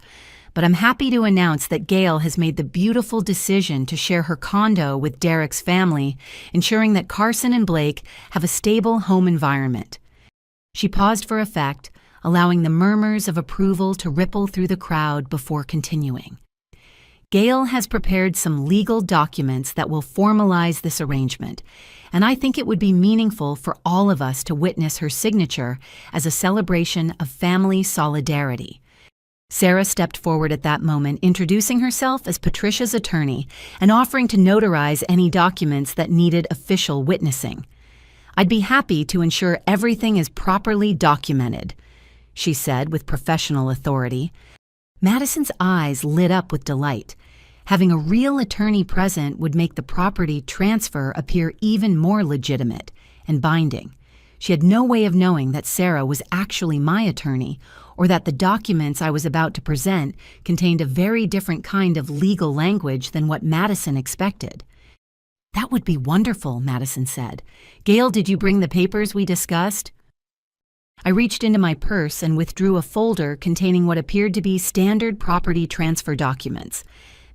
But I'm happy to announce that Gail has made the beautiful decision to share her condo with Derek's family, ensuring that Carson and Blake have a stable home environment." She paused for effect, allowing the murmurs of approval to ripple through the crowd before continuing. Gail has prepared some legal documents that will formalize this arrangement, and I think it would be meaningful for all of us to witness her signature as a celebration of family solidarity. Sarah stepped forward at that moment, introducing herself as Patricia's attorney and offering to notarize any documents that needed official witnessing. "I'd be happy to ensure everything is properly documented," she said with professional authority. Madison's eyes lit up with delight. Having a real attorney present would make the property transfer appear even more legitimate and binding. She had no way of knowing that Sarah was actually my attorney, or that the documents I was about to present contained a very different kind of legal language than what Madison expected. "That would be wonderful," Madison said. "Gail, did you bring the papers we discussed?" I reached into my purse and withdrew a folder containing what appeared to be standard property transfer documents.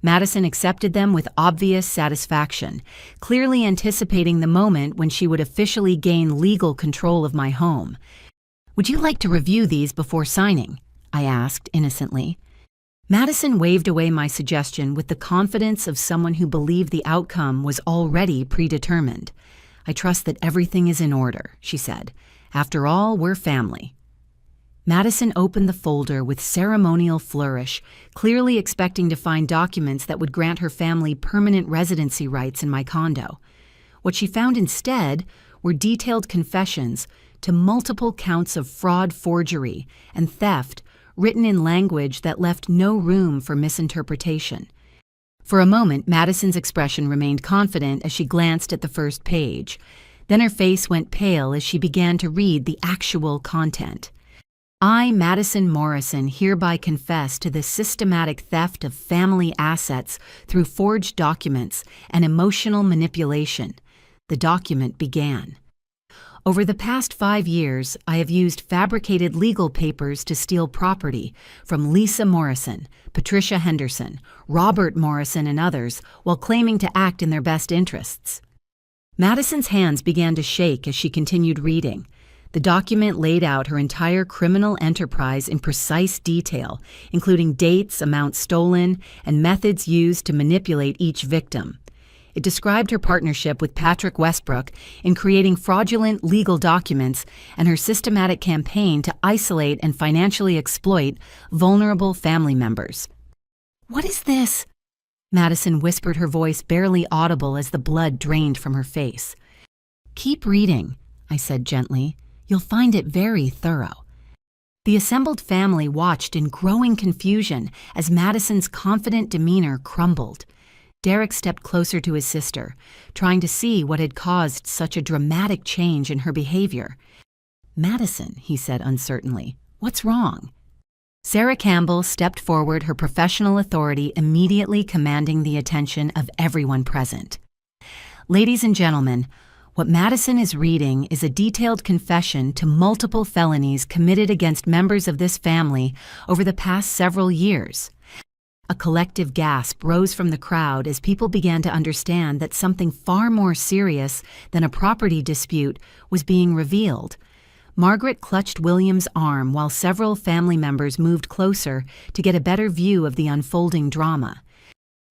Madison accepted them with obvious satisfaction, clearly anticipating the moment when she would officially gain legal control of my home. "Would you like to review these before signing?" I asked innocently. Madison waved away my suggestion with the confidence of someone who believed the outcome was already predetermined. "I trust that everything is in order," she said. "After all, we're family." Madison opened the folder with ceremonial flourish, clearly expecting to find documents that would grant her family permanent residency rights in my condo. What she found instead were detailed confessions to multiple counts of fraud, forgery, and theft, written in language that left no room for misinterpretation. For a moment, Madison's expression remained confident as she glanced at the first page. Then her face went pale as she began to read the actual content. "I, Madison Morrison, hereby confess to the systematic theft of family assets through forged documents and emotional manipulation," the document began. "Over the past 5 years, I have used fabricated legal papers to steal property from Lisa Morrison, Patricia Henderson, Robert Morrison, and others, while claiming to act in their best interests." Madison's hands began to shake as she continued reading. The document laid out her entire criminal enterprise in precise detail, including dates, amounts stolen, and methods used to manipulate each victim. It described her partnership with Patrick Westbrook in creating fraudulent legal documents and her systematic campaign to isolate and financially exploit vulnerable family members. "What is this?" Madison whispered, her voice barely audible as the blood drained from her face. "Keep reading," I said gently. "You'll find it very thorough." The assembled family watched in growing confusion as Madison's confident demeanor crumbled. Derek stepped closer to his sister, trying to see what had caused such a dramatic change in her behavior. "Madison," he said uncertainly, "what's wrong?" Sarah Campbell stepped forward, her professional authority immediately commanding the attention of everyone present. "Ladies and gentlemen, what Madison is reading is a detailed confession to multiple felonies committed against members of this family over the past several years." A collective gasp rose from the crowd as people began to understand that something far more serious than a property dispute was being revealed. Margaret clutched William's arm while several family members moved closer to get a better view of the unfolding drama.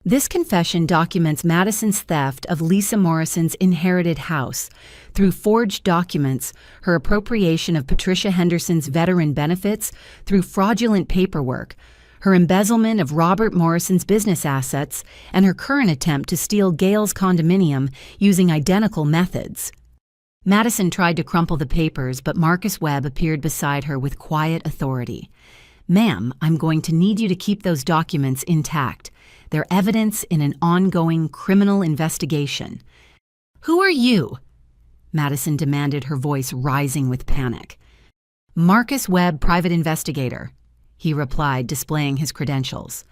This confession documents Madison's theft of Lisa Morrison's inherited house through forged documents, her appropriation of Patricia Henderson's veteran benefits through fraudulent paperwork, her embezzlement of Robert Morrison's business assets, and her current attempt to steal Gail's condominium using identical methods. Madison tried to crumple the papers, but Marcus Webb appeared beside her with quiet authority. "Ma'am, I'm going to need you to keep those documents intact. They're evidence in an ongoing criminal investigation." "Who are you?" Madison demanded, her voice rising with panic. "Marcus Webb, private investigator," he replied, displaying his credentials.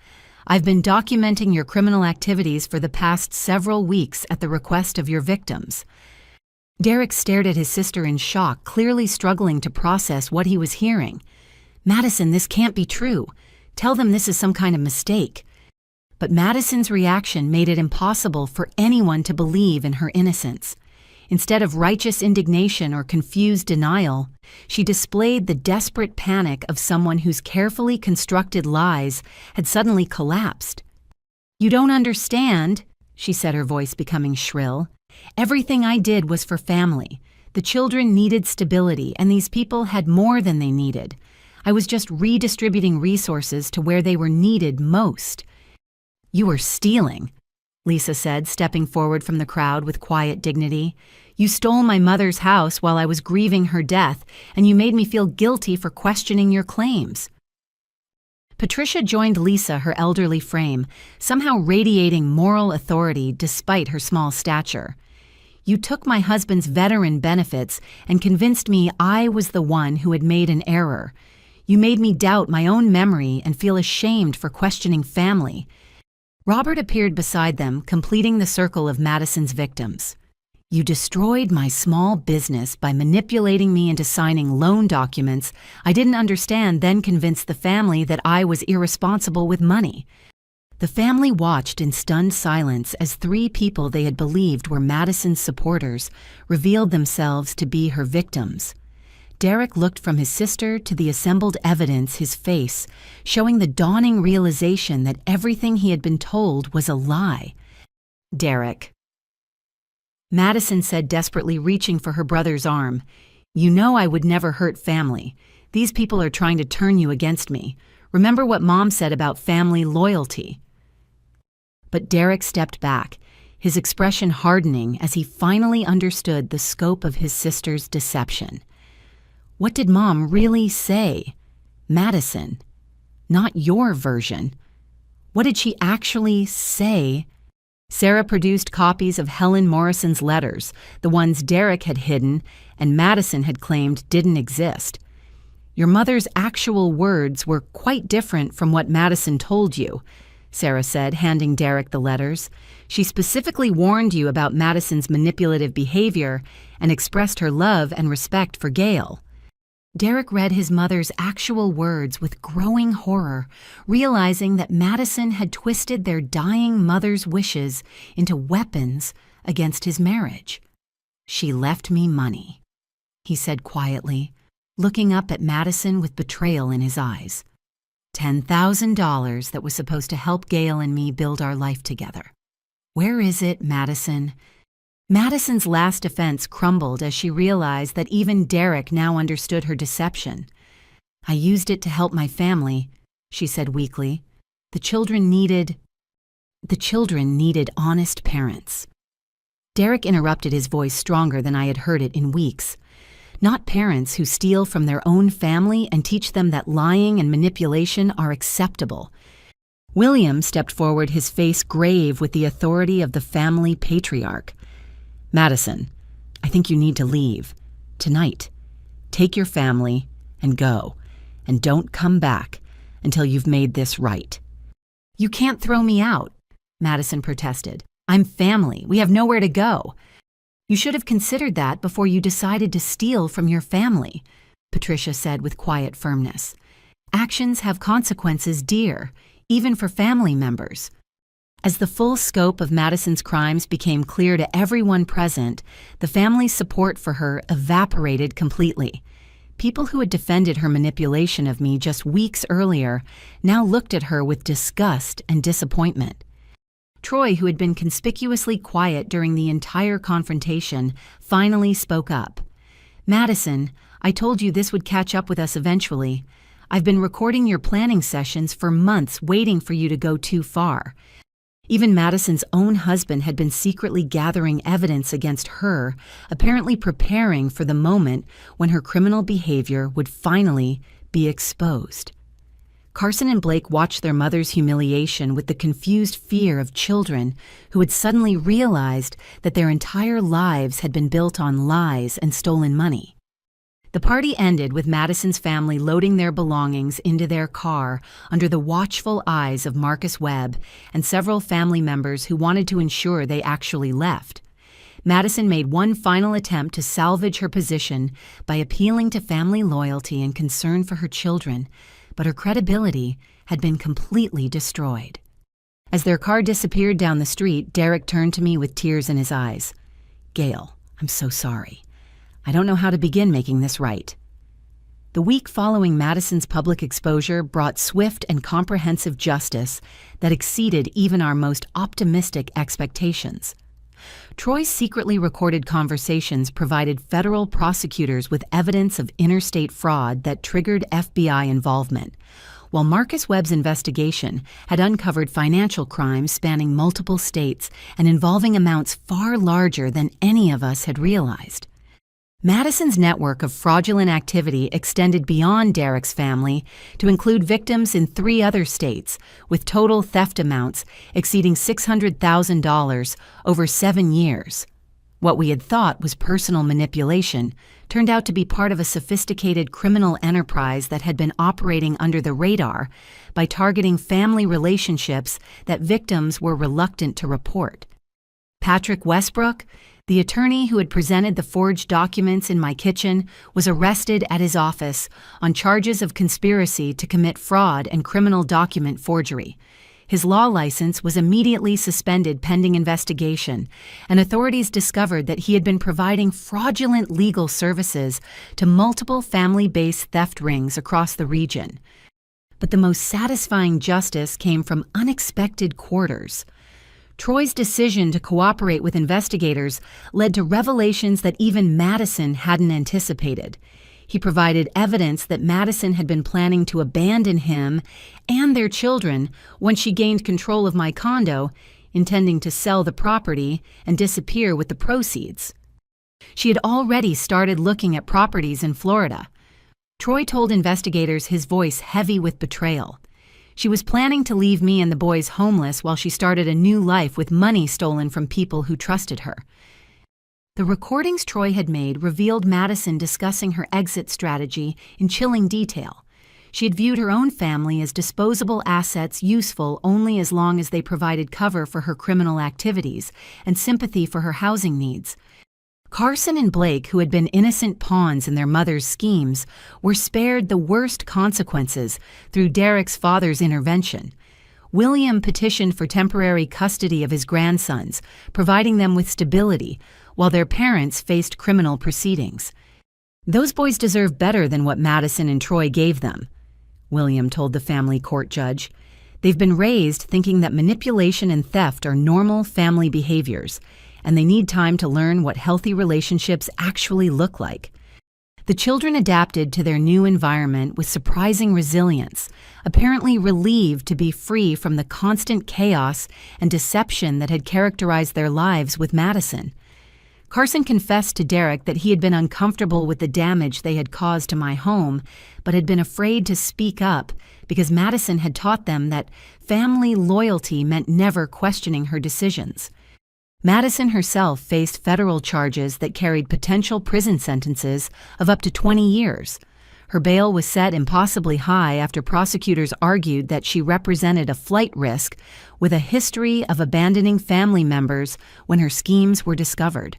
"I've been documenting your criminal activities for the past several weeks at the request of your victims." Derek stared at his sister in shock, clearly struggling to process what he was hearing. "Madison, this can't be true. Tell them this is some kind of mistake." But Madison's reaction made it impossible for anyone to believe in her innocence. Instead of righteous indignation or confused denial, she displayed the desperate panic of someone whose carefully constructed lies had suddenly collapsed. "You don't understand," she said, her voice becoming shrill. "Everything I did was for family. The children needed stability, and these people had more than they needed. I was just redistributing resources to where they were needed most." "You were stealing," Lisa said, stepping forward from the crowd with quiet dignity. "You stole my mother's house while I was grieving her death, and you made me feel guilty for questioning your claims." Patricia joined Lisa, her elderly frame, somehow radiating moral authority despite her small stature. "You took my husband's veteran benefits and convinced me I was the one who had made an error. You made me doubt my own memory and feel ashamed for questioning family." Robert appeared beside them, completing the circle of Madison's victims. "You destroyed my small business by manipulating me into signing loan documents I didn't understand, then convinced the family that I was irresponsible with money." The family watched in stunned silence as 3 people they had believed were Madison's supporters revealed themselves to be her victims. Derek looked from his sister to the assembled evidence, his face showing the dawning realization that everything he had been told was a lie. "Derek," Madison said desperately, reaching for her brother's arm, "you know I would never hurt family. These people are trying to turn you against me. Remember what Mom said about family loyalty." But Derek stepped back, his expression hardening as he finally understood the scope of his sister's deception. What did Mom really say? Madison, not your version. What did she actually say? Sarah produced copies of Helen Morrison's letters, the ones Derek had hidden and Madison had claimed didn't exist. "Your mother's actual words were quite different from what Madison told you," Sarah said, handing Derek the letters. "She specifically warned you about Madison's manipulative behavior and expressed her love and respect for Gail." Derek read his mother's actual words with growing horror, realizing that Madison had twisted their dying mother's wishes into weapons against his marriage. "She left me money," he said quietly, looking up at Madison with betrayal in his eyes. $10,000 that was supposed to help Gail and me build our life together. Where is it, Madison? Madison's last defense crumbled as she realized that even Derek now understood her deception. "I used it to help my family," she said weakly. The children needed honest parents." Derek interrupted, his voice stronger than I had heard it in weeks. "Not parents who steal from their own family and teach them that lying and manipulation are acceptable." William stepped forward, his face grave with the authority of the family patriarch. "Madison, I think you need to leave. Tonight. Take your family and go. And don't come back until you've made this right." "You can't throw me out," Madison protested. "I'm family. We have nowhere to go." "You should have considered that before you decided to steal from your family," Patricia said with quiet firmness. "Actions have consequences, dear, even for family members." As the full scope of Madison's crimes became clear to everyone present, the family's support for her evaporated completely. People who had defended her manipulation of me just weeks earlier now looked at her with disgust and disappointment. Troy, who had been conspicuously quiet during the entire confrontation, finally spoke up. "Madison, I told you this would catch up with us eventually. I've been recording your planning sessions for months, waiting for you to go too far." Even Madison's own husband had been secretly gathering evidence against her, apparently preparing for the moment when her criminal behavior would finally be exposed. Carson and Blake watched their mother's humiliation with the confused fear of children who had suddenly realized that their entire lives had been built on lies and stolen money. The party ended with Madison's family loading their belongings into their car under the watchful eyes of Marcus Webb and several family members who wanted to ensure they actually left. Madison made one final attempt to salvage her position by appealing to family loyalty and concern for her children, but her credibility had been completely destroyed. As their car disappeared down the street, Derek turned to me with tears in his eyes. "Gail, I'm so sorry. I don't know how to begin making this right." The week following Madison's public exposure brought swift and comprehensive justice that exceeded even our most optimistic expectations. Troy's secretly recorded conversations provided federal prosecutors with evidence of interstate fraud that triggered FBI involvement, while Marcus Webb's investigation had uncovered financial crimes spanning multiple states and involving amounts far larger than any of us had realized. Madison's network of fraudulent activity extended beyond Derek's family to include victims in 3 other states, with total theft amounts exceeding $600,000 over 7 years. What we had thought was personal manipulation turned out to be part of a sophisticated criminal enterprise that had been operating under the radar by targeting family relationships that victims were reluctant to report. Patrick Westbrook, the attorney who had presented the forged documents in my kitchen, was arrested at his office on charges of conspiracy to commit fraud and criminal document forgery. His law license was immediately suspended pending investigation, and authorities discovered that he had been providing fraudulent legal services to multiple family-based theft rings across the region. But the most satisfying justice came from unexpected quarters. Troy's decision to cooperate with investigators led to revelations that even Madison hadn't anticipated. He provided evidence that Madison had been planning to abandon him and their children once she gained control of my condo, intending to sell the property and disappear with the proceeds. She had already started looking at properties in Florida. Troy told investigators, his voice heavy with betrayal. She was planning to leave me and the boys homeless while she started a new life with money stolen from people who trusted her. The recordings Troy had made revealed Madison discussing her exit strategy in chilling detail. She had viewed her own family as disposable assets useful only as long as they provided cover for her criminal activities and sympathy for her housing needs. Carson and Blake, who had been innocent pawns in their mother's schemes, were spared the worst consequences through Derek's father's intervention. William petitioned for temporary custody of his grandsons, providing them with stability, while their parents faced criminal proceedings. "Those boys deserve better than what Madison and Troy gave them," William told the family court judge. "They've been raised thinking that manipulation and theft are normal family behaviors, and they need time to learn what healthy relationships actually look like." The children adapted to their new environment with surprising resilience, apparently relieved to be free from the constant chaos and deception that had characterized their lives with Madison. Carson confessed to Derek that he had been uncomfortable with the damage they had caused to my home, but had been afraid to speak up because Madison had taught them that family loyalty meant never questioning her decisions. Madison herself faced federal charges that carried potential prison sentences of up to 20 years. Her bail was set impossibly high after prosecutors argued that she represented a flight risk with a history of abandoning family members when her schemes were discovered.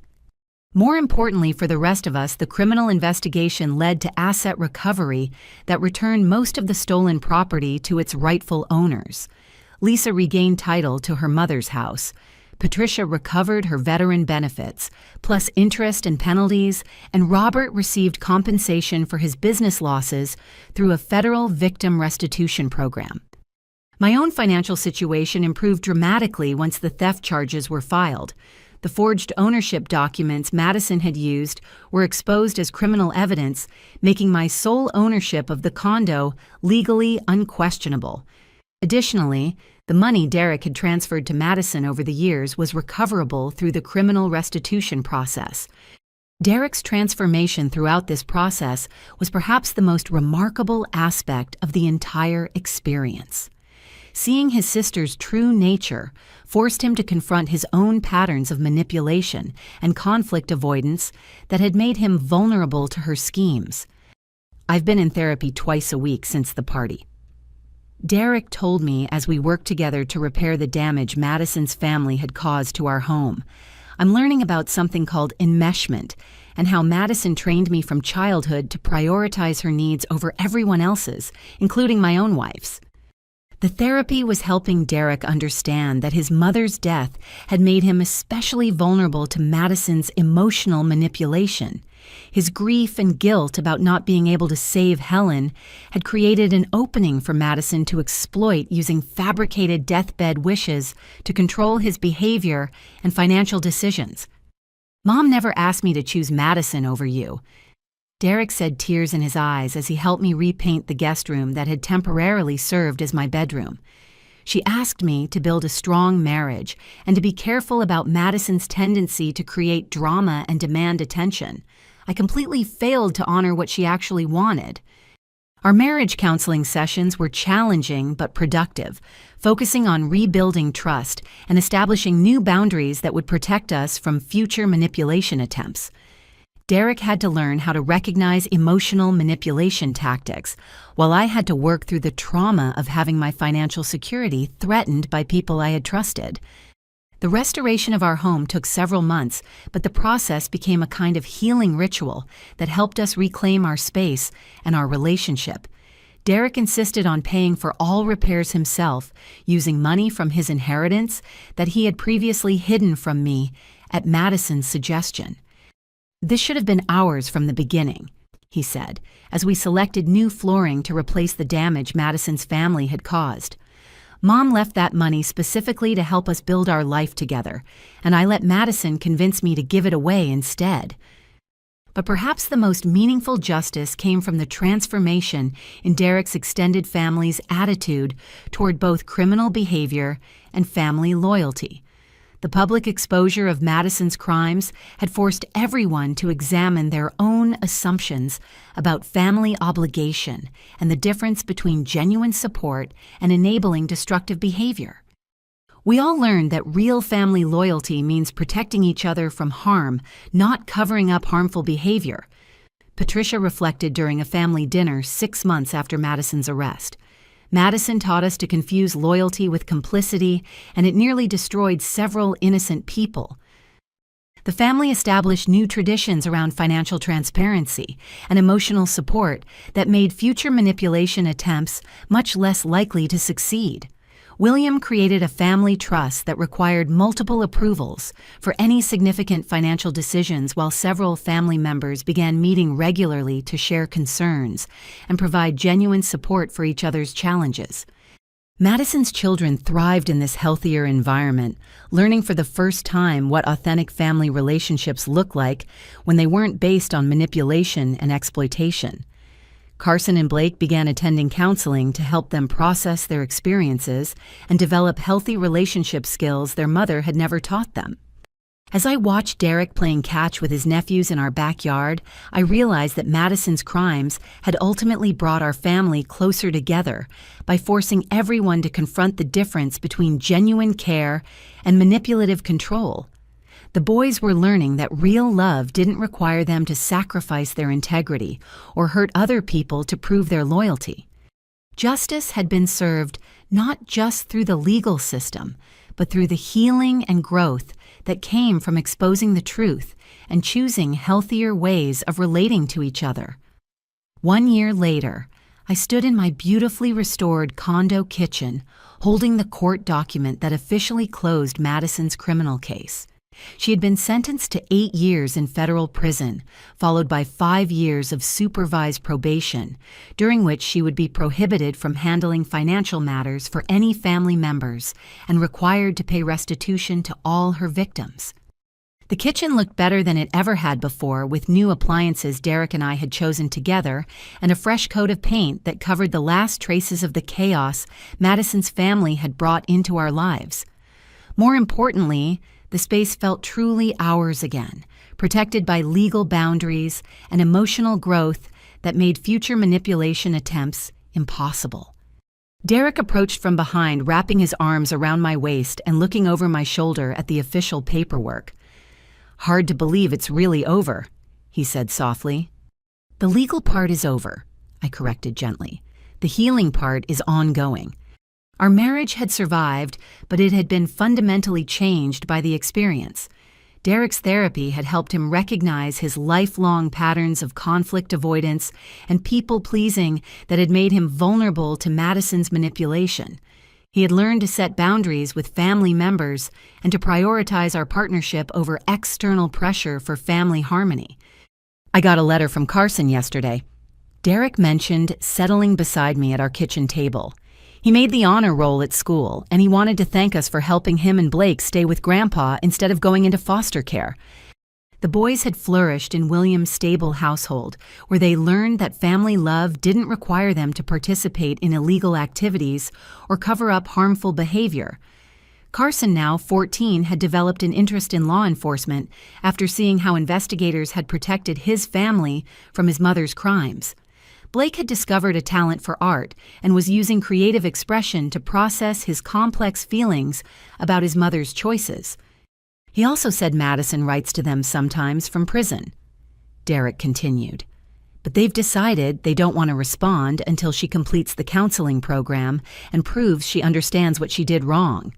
More importantly for the rest of us, the criminal investigation led to asset recovery that returned most of the stolen property to its rightful owners. Lisa regained title to her mother's house. Patricia recovered her veteran benefits, plus interest and penalties, and Robert received compensation for his business losses through a federal victim restitution program. My own financial situation improved dramatically once the theft charges were filed. The forged ownership documents Madison had used were exposed as criminal evidence, making my sole ownership of the condo legally unquestionable. Additionally, the money Derek had transferred to Madison over the years was recoverable through the criminal restitution process. Derek's transformation throughout this process was perhaps the most remarkable aspect of the entire experience. Seeing his sister's true nature forced him to confront his own patterns of manipulation and conflict avoidance that had made him vulnerable to her schemes. I've been in therapy twice a week since the party. Derek told me as we worked together to repair the damage Madison's family had caused to our home. I'm learning about something called enmeshment and how Madison trained me from childhood to prioritize her needs over everyone else's, including my own wife's. The therapy was helping Derek understand that his mother's death had made him especially vulnerable to Madison's emotional manipulation. His grief and guilt about not being able to save Helen had created an opening for Madison to exploit using fabricated deathbed wishes to control his behavior and financial decisions. "Mom never asked me to choose Madison over you," Derek said, tears in his eyes as he helped me repaint the guest room that had temporarily served as my bedroom. "She asked me to build a strong marriage and to be careful about Madison's tendency to create drama and demand attention. I completely failed to honor what she actually wanted." Our marriage counseling sessions were challenging but productive, focusing on rebuilding trust and establishing new boundaries that would protect us from future manipulation attempts. Derek had to learn how to recognize emotional manipulation tactics, while I had to work through the trauma of having my financial security threatened by people I had trusted. The restoration of our home took several months, but the process became a kind of healing ritual that helped us reclaim our space and our relationship. Derek insisted on paying for all repairs himself, using money from his inheritance that he had previously hidden from me at Madison's suggestion. "This should have been ours from the beginning," he said, as we selected new flooring to replace the damage Madison's family had caused. "Mom left that money specifically to help us build our life together, and I let Madison convince me to give it away instead." But perhaps the most meaningful justice came from the transformation in Derek's extended family's attitude toward both criminal behavior and family loyalty. The public exposure of Madison's crimes had forced everyone to examine their own assumptions about family obligation and the difference between genuine support and enabling destructive behavior. We all learned that real family loyalty means protecting each other from harm, not covering up harmful behavior. Patricia reflected during a family dinner 6 months after Madison's arrest. Madison taught us to confuse loyalty with complicity, and it nearly destroyed several innocent people. The family established new traditions around financial transparency and emotional support that made future manipulation attempts much less likely to succeed. William created a family trust that required multiple approvals for any significant financial decisions, while several family members began meeting regularly to share concerns and provide genuine support for each other's challenges. Madison's children thrived in this healthier environment, learning for the first time what authentic family relationships look like when they weren't based on manipulation and exploitation. Carson and Blake began attending counseling to help them process their experiences and develop healthy relationship skills their mother had never taught them. As I watched Derek playing catch with his nephews in our backyard, I realized that Madison's crimes had ultimately brought our family closer together by forcing everyone to confront the difference between genuine care and manipulative control. The boys were learning that real love didn't require them to sacrifice their integrity or hurt other people to prove their loyalty. Justice had been served not just through the legal system, but through the healing and growth that came from exposing the truth and choosing healthier ways of relating to each other. 1 year later, I stood in my beautifully restored condo kitchen, holding the court document that officially closed Madison's criminal case. She had been sentenced to 8 years in federal prison, followed by 5 years of supervised probation, during which she would be prohibited from handling financial matters for any family members and required to pay restitution to all her victims. The kitchen looked better than it ever had before, with new appliances Derek and I had chosen together and a fresh coat of paint that covered the last traces of the chaos Madison's family had brought into our lives. More importantly, the space felt truly ours again, protected by legal boundaries and emotional growth that made future manipulation attempts impossible. Derek approached from behind, wrapping his arms around my waist and looking over my shoulder at the official paperwork. "Hard to believe it's really over," he said softly. "The legal part is over," I corrected gently. "The healing part is ongoing." Our marriage had survived, but it had been fundamentally changed by the experience. Derek's therapy had helped him recognize his lifelong patterns of conflict avoidance and people-pleasing that had made him vulnerable to Madison's manipulation. He had learned to set boundaries with family members and to prioritize our partnership over external pressure for family harmony. I got a letter from Carson yesterday. Derek mentioned settling beside me at our kitchen table. He made the honor roll at school, and he wanted to thank us for helping him and Blake stay with Grandpa instead of going into foster care. The boys had flourished in William's stable household, where they learned that family love didn't require them to participate in illegal activities or cover up harmful behavior. Carson, now 14, had developed an interest in law enforcement after seeing how investigators had protected his family from his mother's crimes. Blake had discovered a talent for art and was using creative expression to process his complex feelings about his mother's choices. He also said Madison writes to them sometimes from prison. Derek continued. But they've decided they don't want to respond until she completes the counseling program and proves she understands what she did wrong.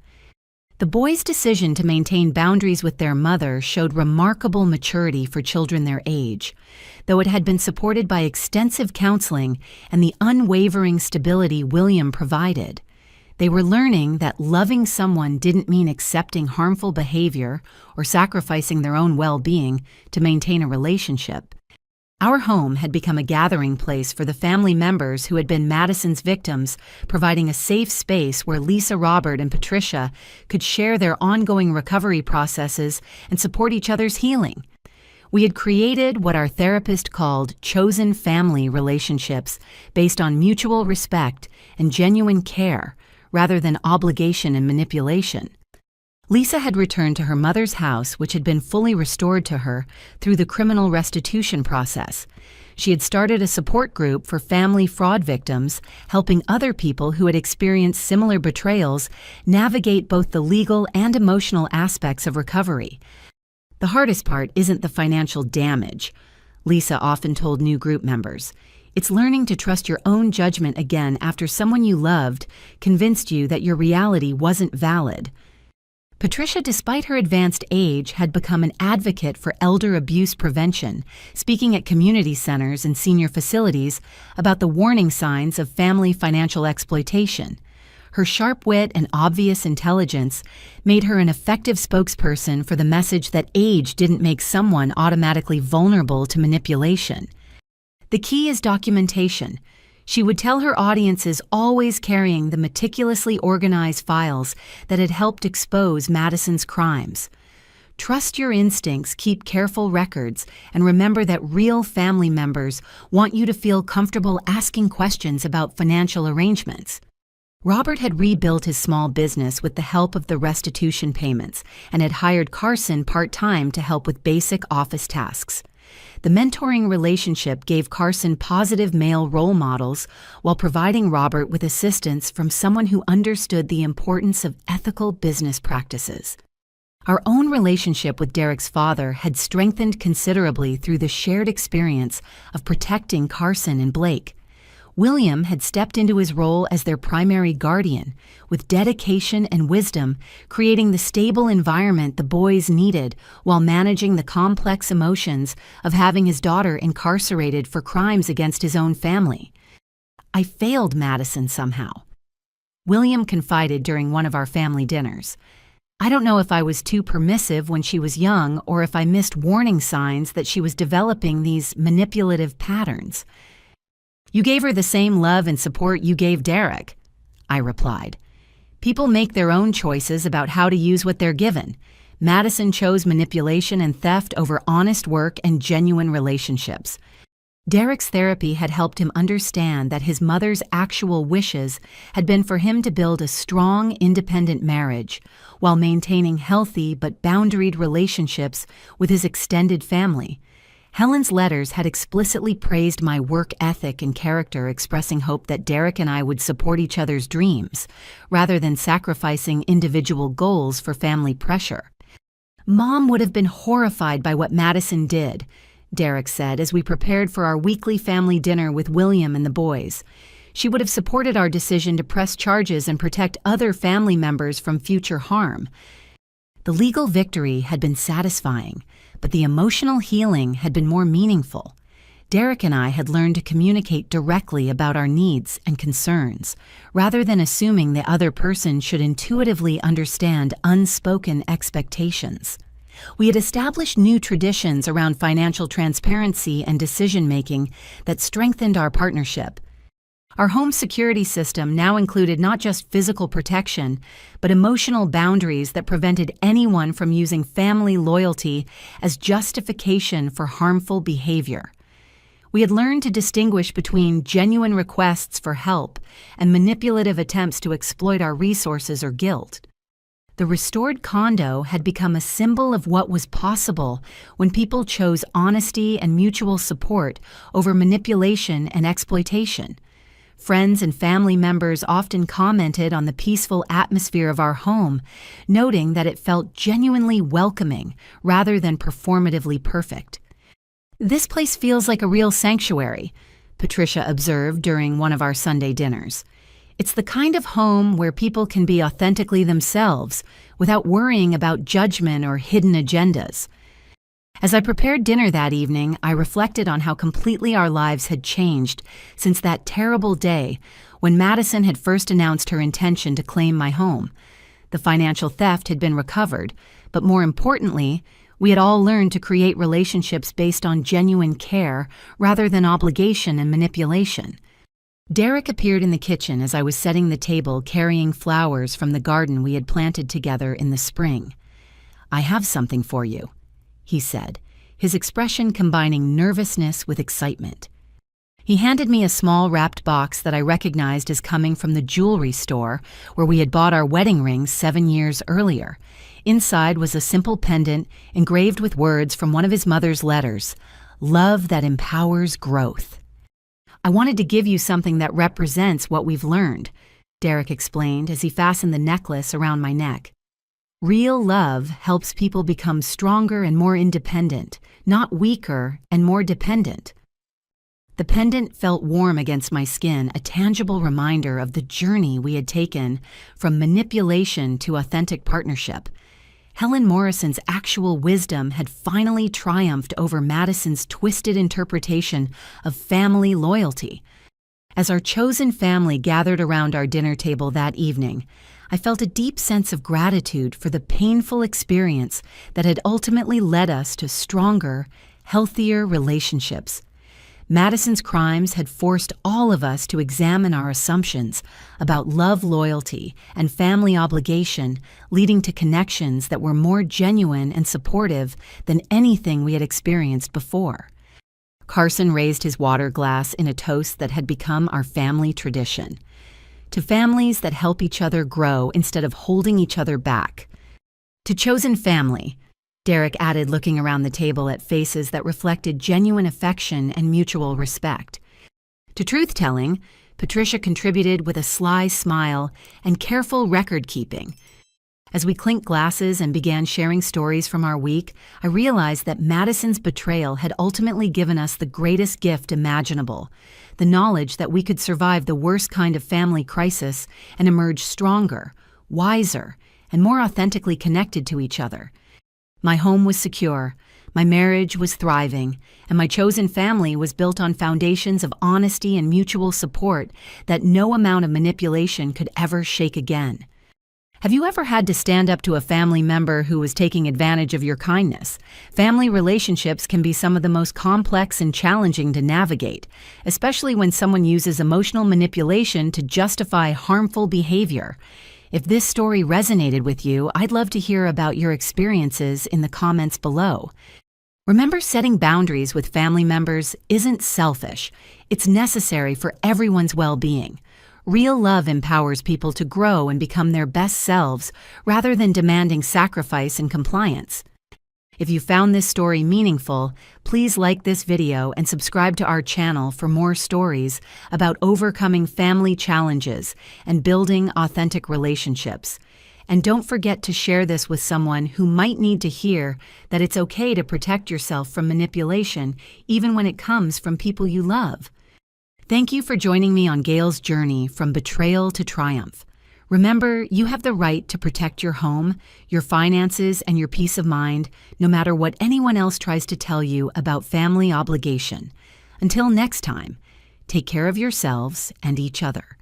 The boys' decision to maintain boundaries with their mother showed remarkable maturity for children their age, though it had been supported by extensive counseling and the unwavering stability William provided. They were learning that loving someone didn't mean accepting harmful behavior or sacrificing their own well-being to maintain a relationship. Our home had become a gathering place for the family members who had been Madison's victims, providing a safe space where Lisa, Robert, and Patricia could share their ongoing recovery processes and support each other's healing. We had created what our therapist called chosen family relationships based on mutual respect and genuine care, rather than obligation and manipulation. Lisa had returned to her mother's house, which had been fully restored to her through the criminal restitution process. She had started a support group for family fraud victims, helping other people who had experienced similar betrayals navigate both the legal and emotional aspects of recovery. The hardest part isn't the financial damage, Lisa often told new group members. It's learning to trust your own judgment again after someone you loved convinced you that your reality wasn't valid. Patricia, despite her advanced age, had become an advocate for elder abuse prevention, speaking at community centers and senior facilities about the warning signs of family financial exploitation. Her sharp wit and obvious intelligence made her an effective spokesperson for the message that age didn't make someone automatically vulnerable to manipulation. The key is documentation. She would tell her audiences, always carrying the meticulously organized files that had helped expose Madison's crimes. Trust your instincts, keep careful records, and remember that real family members want you to feel comfortable asking questions about financial arrangements. Robert had rebuilt his small business with the help of the restitution payments and had hired Carson part-time to help with basic office tasks. The mentoring relationship gave Carson positive male role models while providing Robert with assistance from someone who understood the importance of ethical business practices. Our own relationship with Derek's father had strengthened considerably through the shared experience of protecting Carson and Blake. William had stepped into his role as their primary guardian, with dedication and wisdom, creating the stable environment the boys needed while managing the complex emotions of having his daughter incarcerated for crimes against his own family. I failed Madison somehow. William confided during one of our family dinners. I don't know if I was too permissive when she was young or if I missed warning signs that she was developing these manipulative patterns. You gave her the same love and support you gave Derek, I replied. People make their own choices about how to use what they're given. Madison chose manipulation and theft over honest work and genuine relationships. Derek's therapy had helped him understand that his mother's actual wishes had been for him to build a strong, independent marriage while maintaining healthy but boundaried relationships with his extended family. Helen's letters had explicitly praised my work ethic and character, expressing hope that Derek and I would support each other's dreams, rather than sacrificing individual goals for family pressure. Mom would have been horrified by what Madison did, Derek said as we prepared for our weekly family dinner with William and the boys. She would have supported our decision to press charges and protect other family members from future harm. The legal victory had been satisfying, but the emotional healing had been more meaningful. Derek and I had learned to communicate directly about our needs and concerns, rather than assuming the other person should intuitively understand unspoken expectations. We had established new traditions around financial transparency and decision-making that strengthened our partnership. Our home security system now included not just physical protection, but emotional boundaries that prevented anyone from using family loyalty as justification for harmful behavior. We had learned to distinguish between genuine requests for help and manipulative attempts to exploit our resources or guilt. The restored condo had become a symbol of what was possible when people chose honesty and mutual support over manipulation and exploitation. Friends and family members often commented on the peaceful atmosphere of our home, noting that it felt genuinely welcoming rather than performatively perfect. "This place feels like a real sanctuary," Patricia observed during one of our Sunday dinners. "It's the kind of home where people can be authentically themselves without worrying about judgment or hidden agendas." As I prepared dinner that evening, I reflected on how completely our lives had changed since that terrible day when Madison had first announced her intention to claim my home. The financial theft had been recovered, but more importantly, we had all learned to create relationships based on genuine care rather than obligation and manipulation. Derek appeared in the kitchen as I was setting the table carrying flowers from the garden we had planted together in the spring. "I have something for you," he said, his expression combining nervousness with excitement. He handed me a small wrapped box that I recognized as coming from the jewelry store where we had bought our wedding rings 7 years earlier. Inside was a simple pendant engraved with words from one of his mother's letters, "Love that empowers growth." "I wanted to give you something that represents what we've learned," Derek explained as he fastened the necklace around my neck. "Real love helps people become stronger and more independent, not weaker and more dependent." The pendant felt warm against my skin, a tangible reminder of the journey we had taken from manipulation to authentic partnership. Helen Morrison's actual wisdom had finally triumphed over Madison's twisted interpretation of family loyalty. As our chosen family gathered around our dinner table that evening, I felt a deep sense of gratitude for the painful experience that had ultimately led us to stronger, healthier relationships. Madison's crimes had forced all of us to examine our assumptions about love, loyalty, and family obligation, leading to connections that were more genuine and supportive than anything we had experienced before. Carson raised his water glass in a toast that had become our family tradition. "To families that help each other grow instead of holding each other back." "To chosen family," Derek added, looking around the table at faces that reflected genuine affection and mutual respect. "To truth-telling," Patricia contributed with a sly smile, "and careful record-keeping." As we clinked glasses and began sharing stories from our week, I realized that Madison's betrayal had ultimately given us the greatest gift imaginable, the knowledge that we could survive the worst kind of family crisis and emerge stronger, wiser, and more authentically connected to each other. My home was secure, my marriage was thriving, and my chosen family was built on foundations of honesty and mutual support that no amount of manipulation could ever shake again. Have you ever had to stand up to a family member who was taking advantage of your kindness? Family relationships can be some of the most complex and challenging to navigate, especially when someone uses emotional manipulation to justify harmful behavior. If this story resonated with you, I'd love to hear about your experiences in the comments below. Remember, setting boundaries with family members isn't selfish. It's necessary for everyone's well-being. Real love empowers people to grow and become their best selves rather than demanding sacrifice and compliance. If you found this story meaningful, please like this video and subscribe to our channel for more stories about overcoming family challenges and building authentic relationships. And don't forget to share this with someone who might need to hear that it's okay to protect yourself from manipulation, even when it comes from people you love. Thank you for joining me on Gail's journey from betrayal to triumph. Remember, you have the right to protect your home, your finances, and your peace of mind, no matter what anyone else tries to tell you about family obligation. Until next time, take care of yourselves and each other.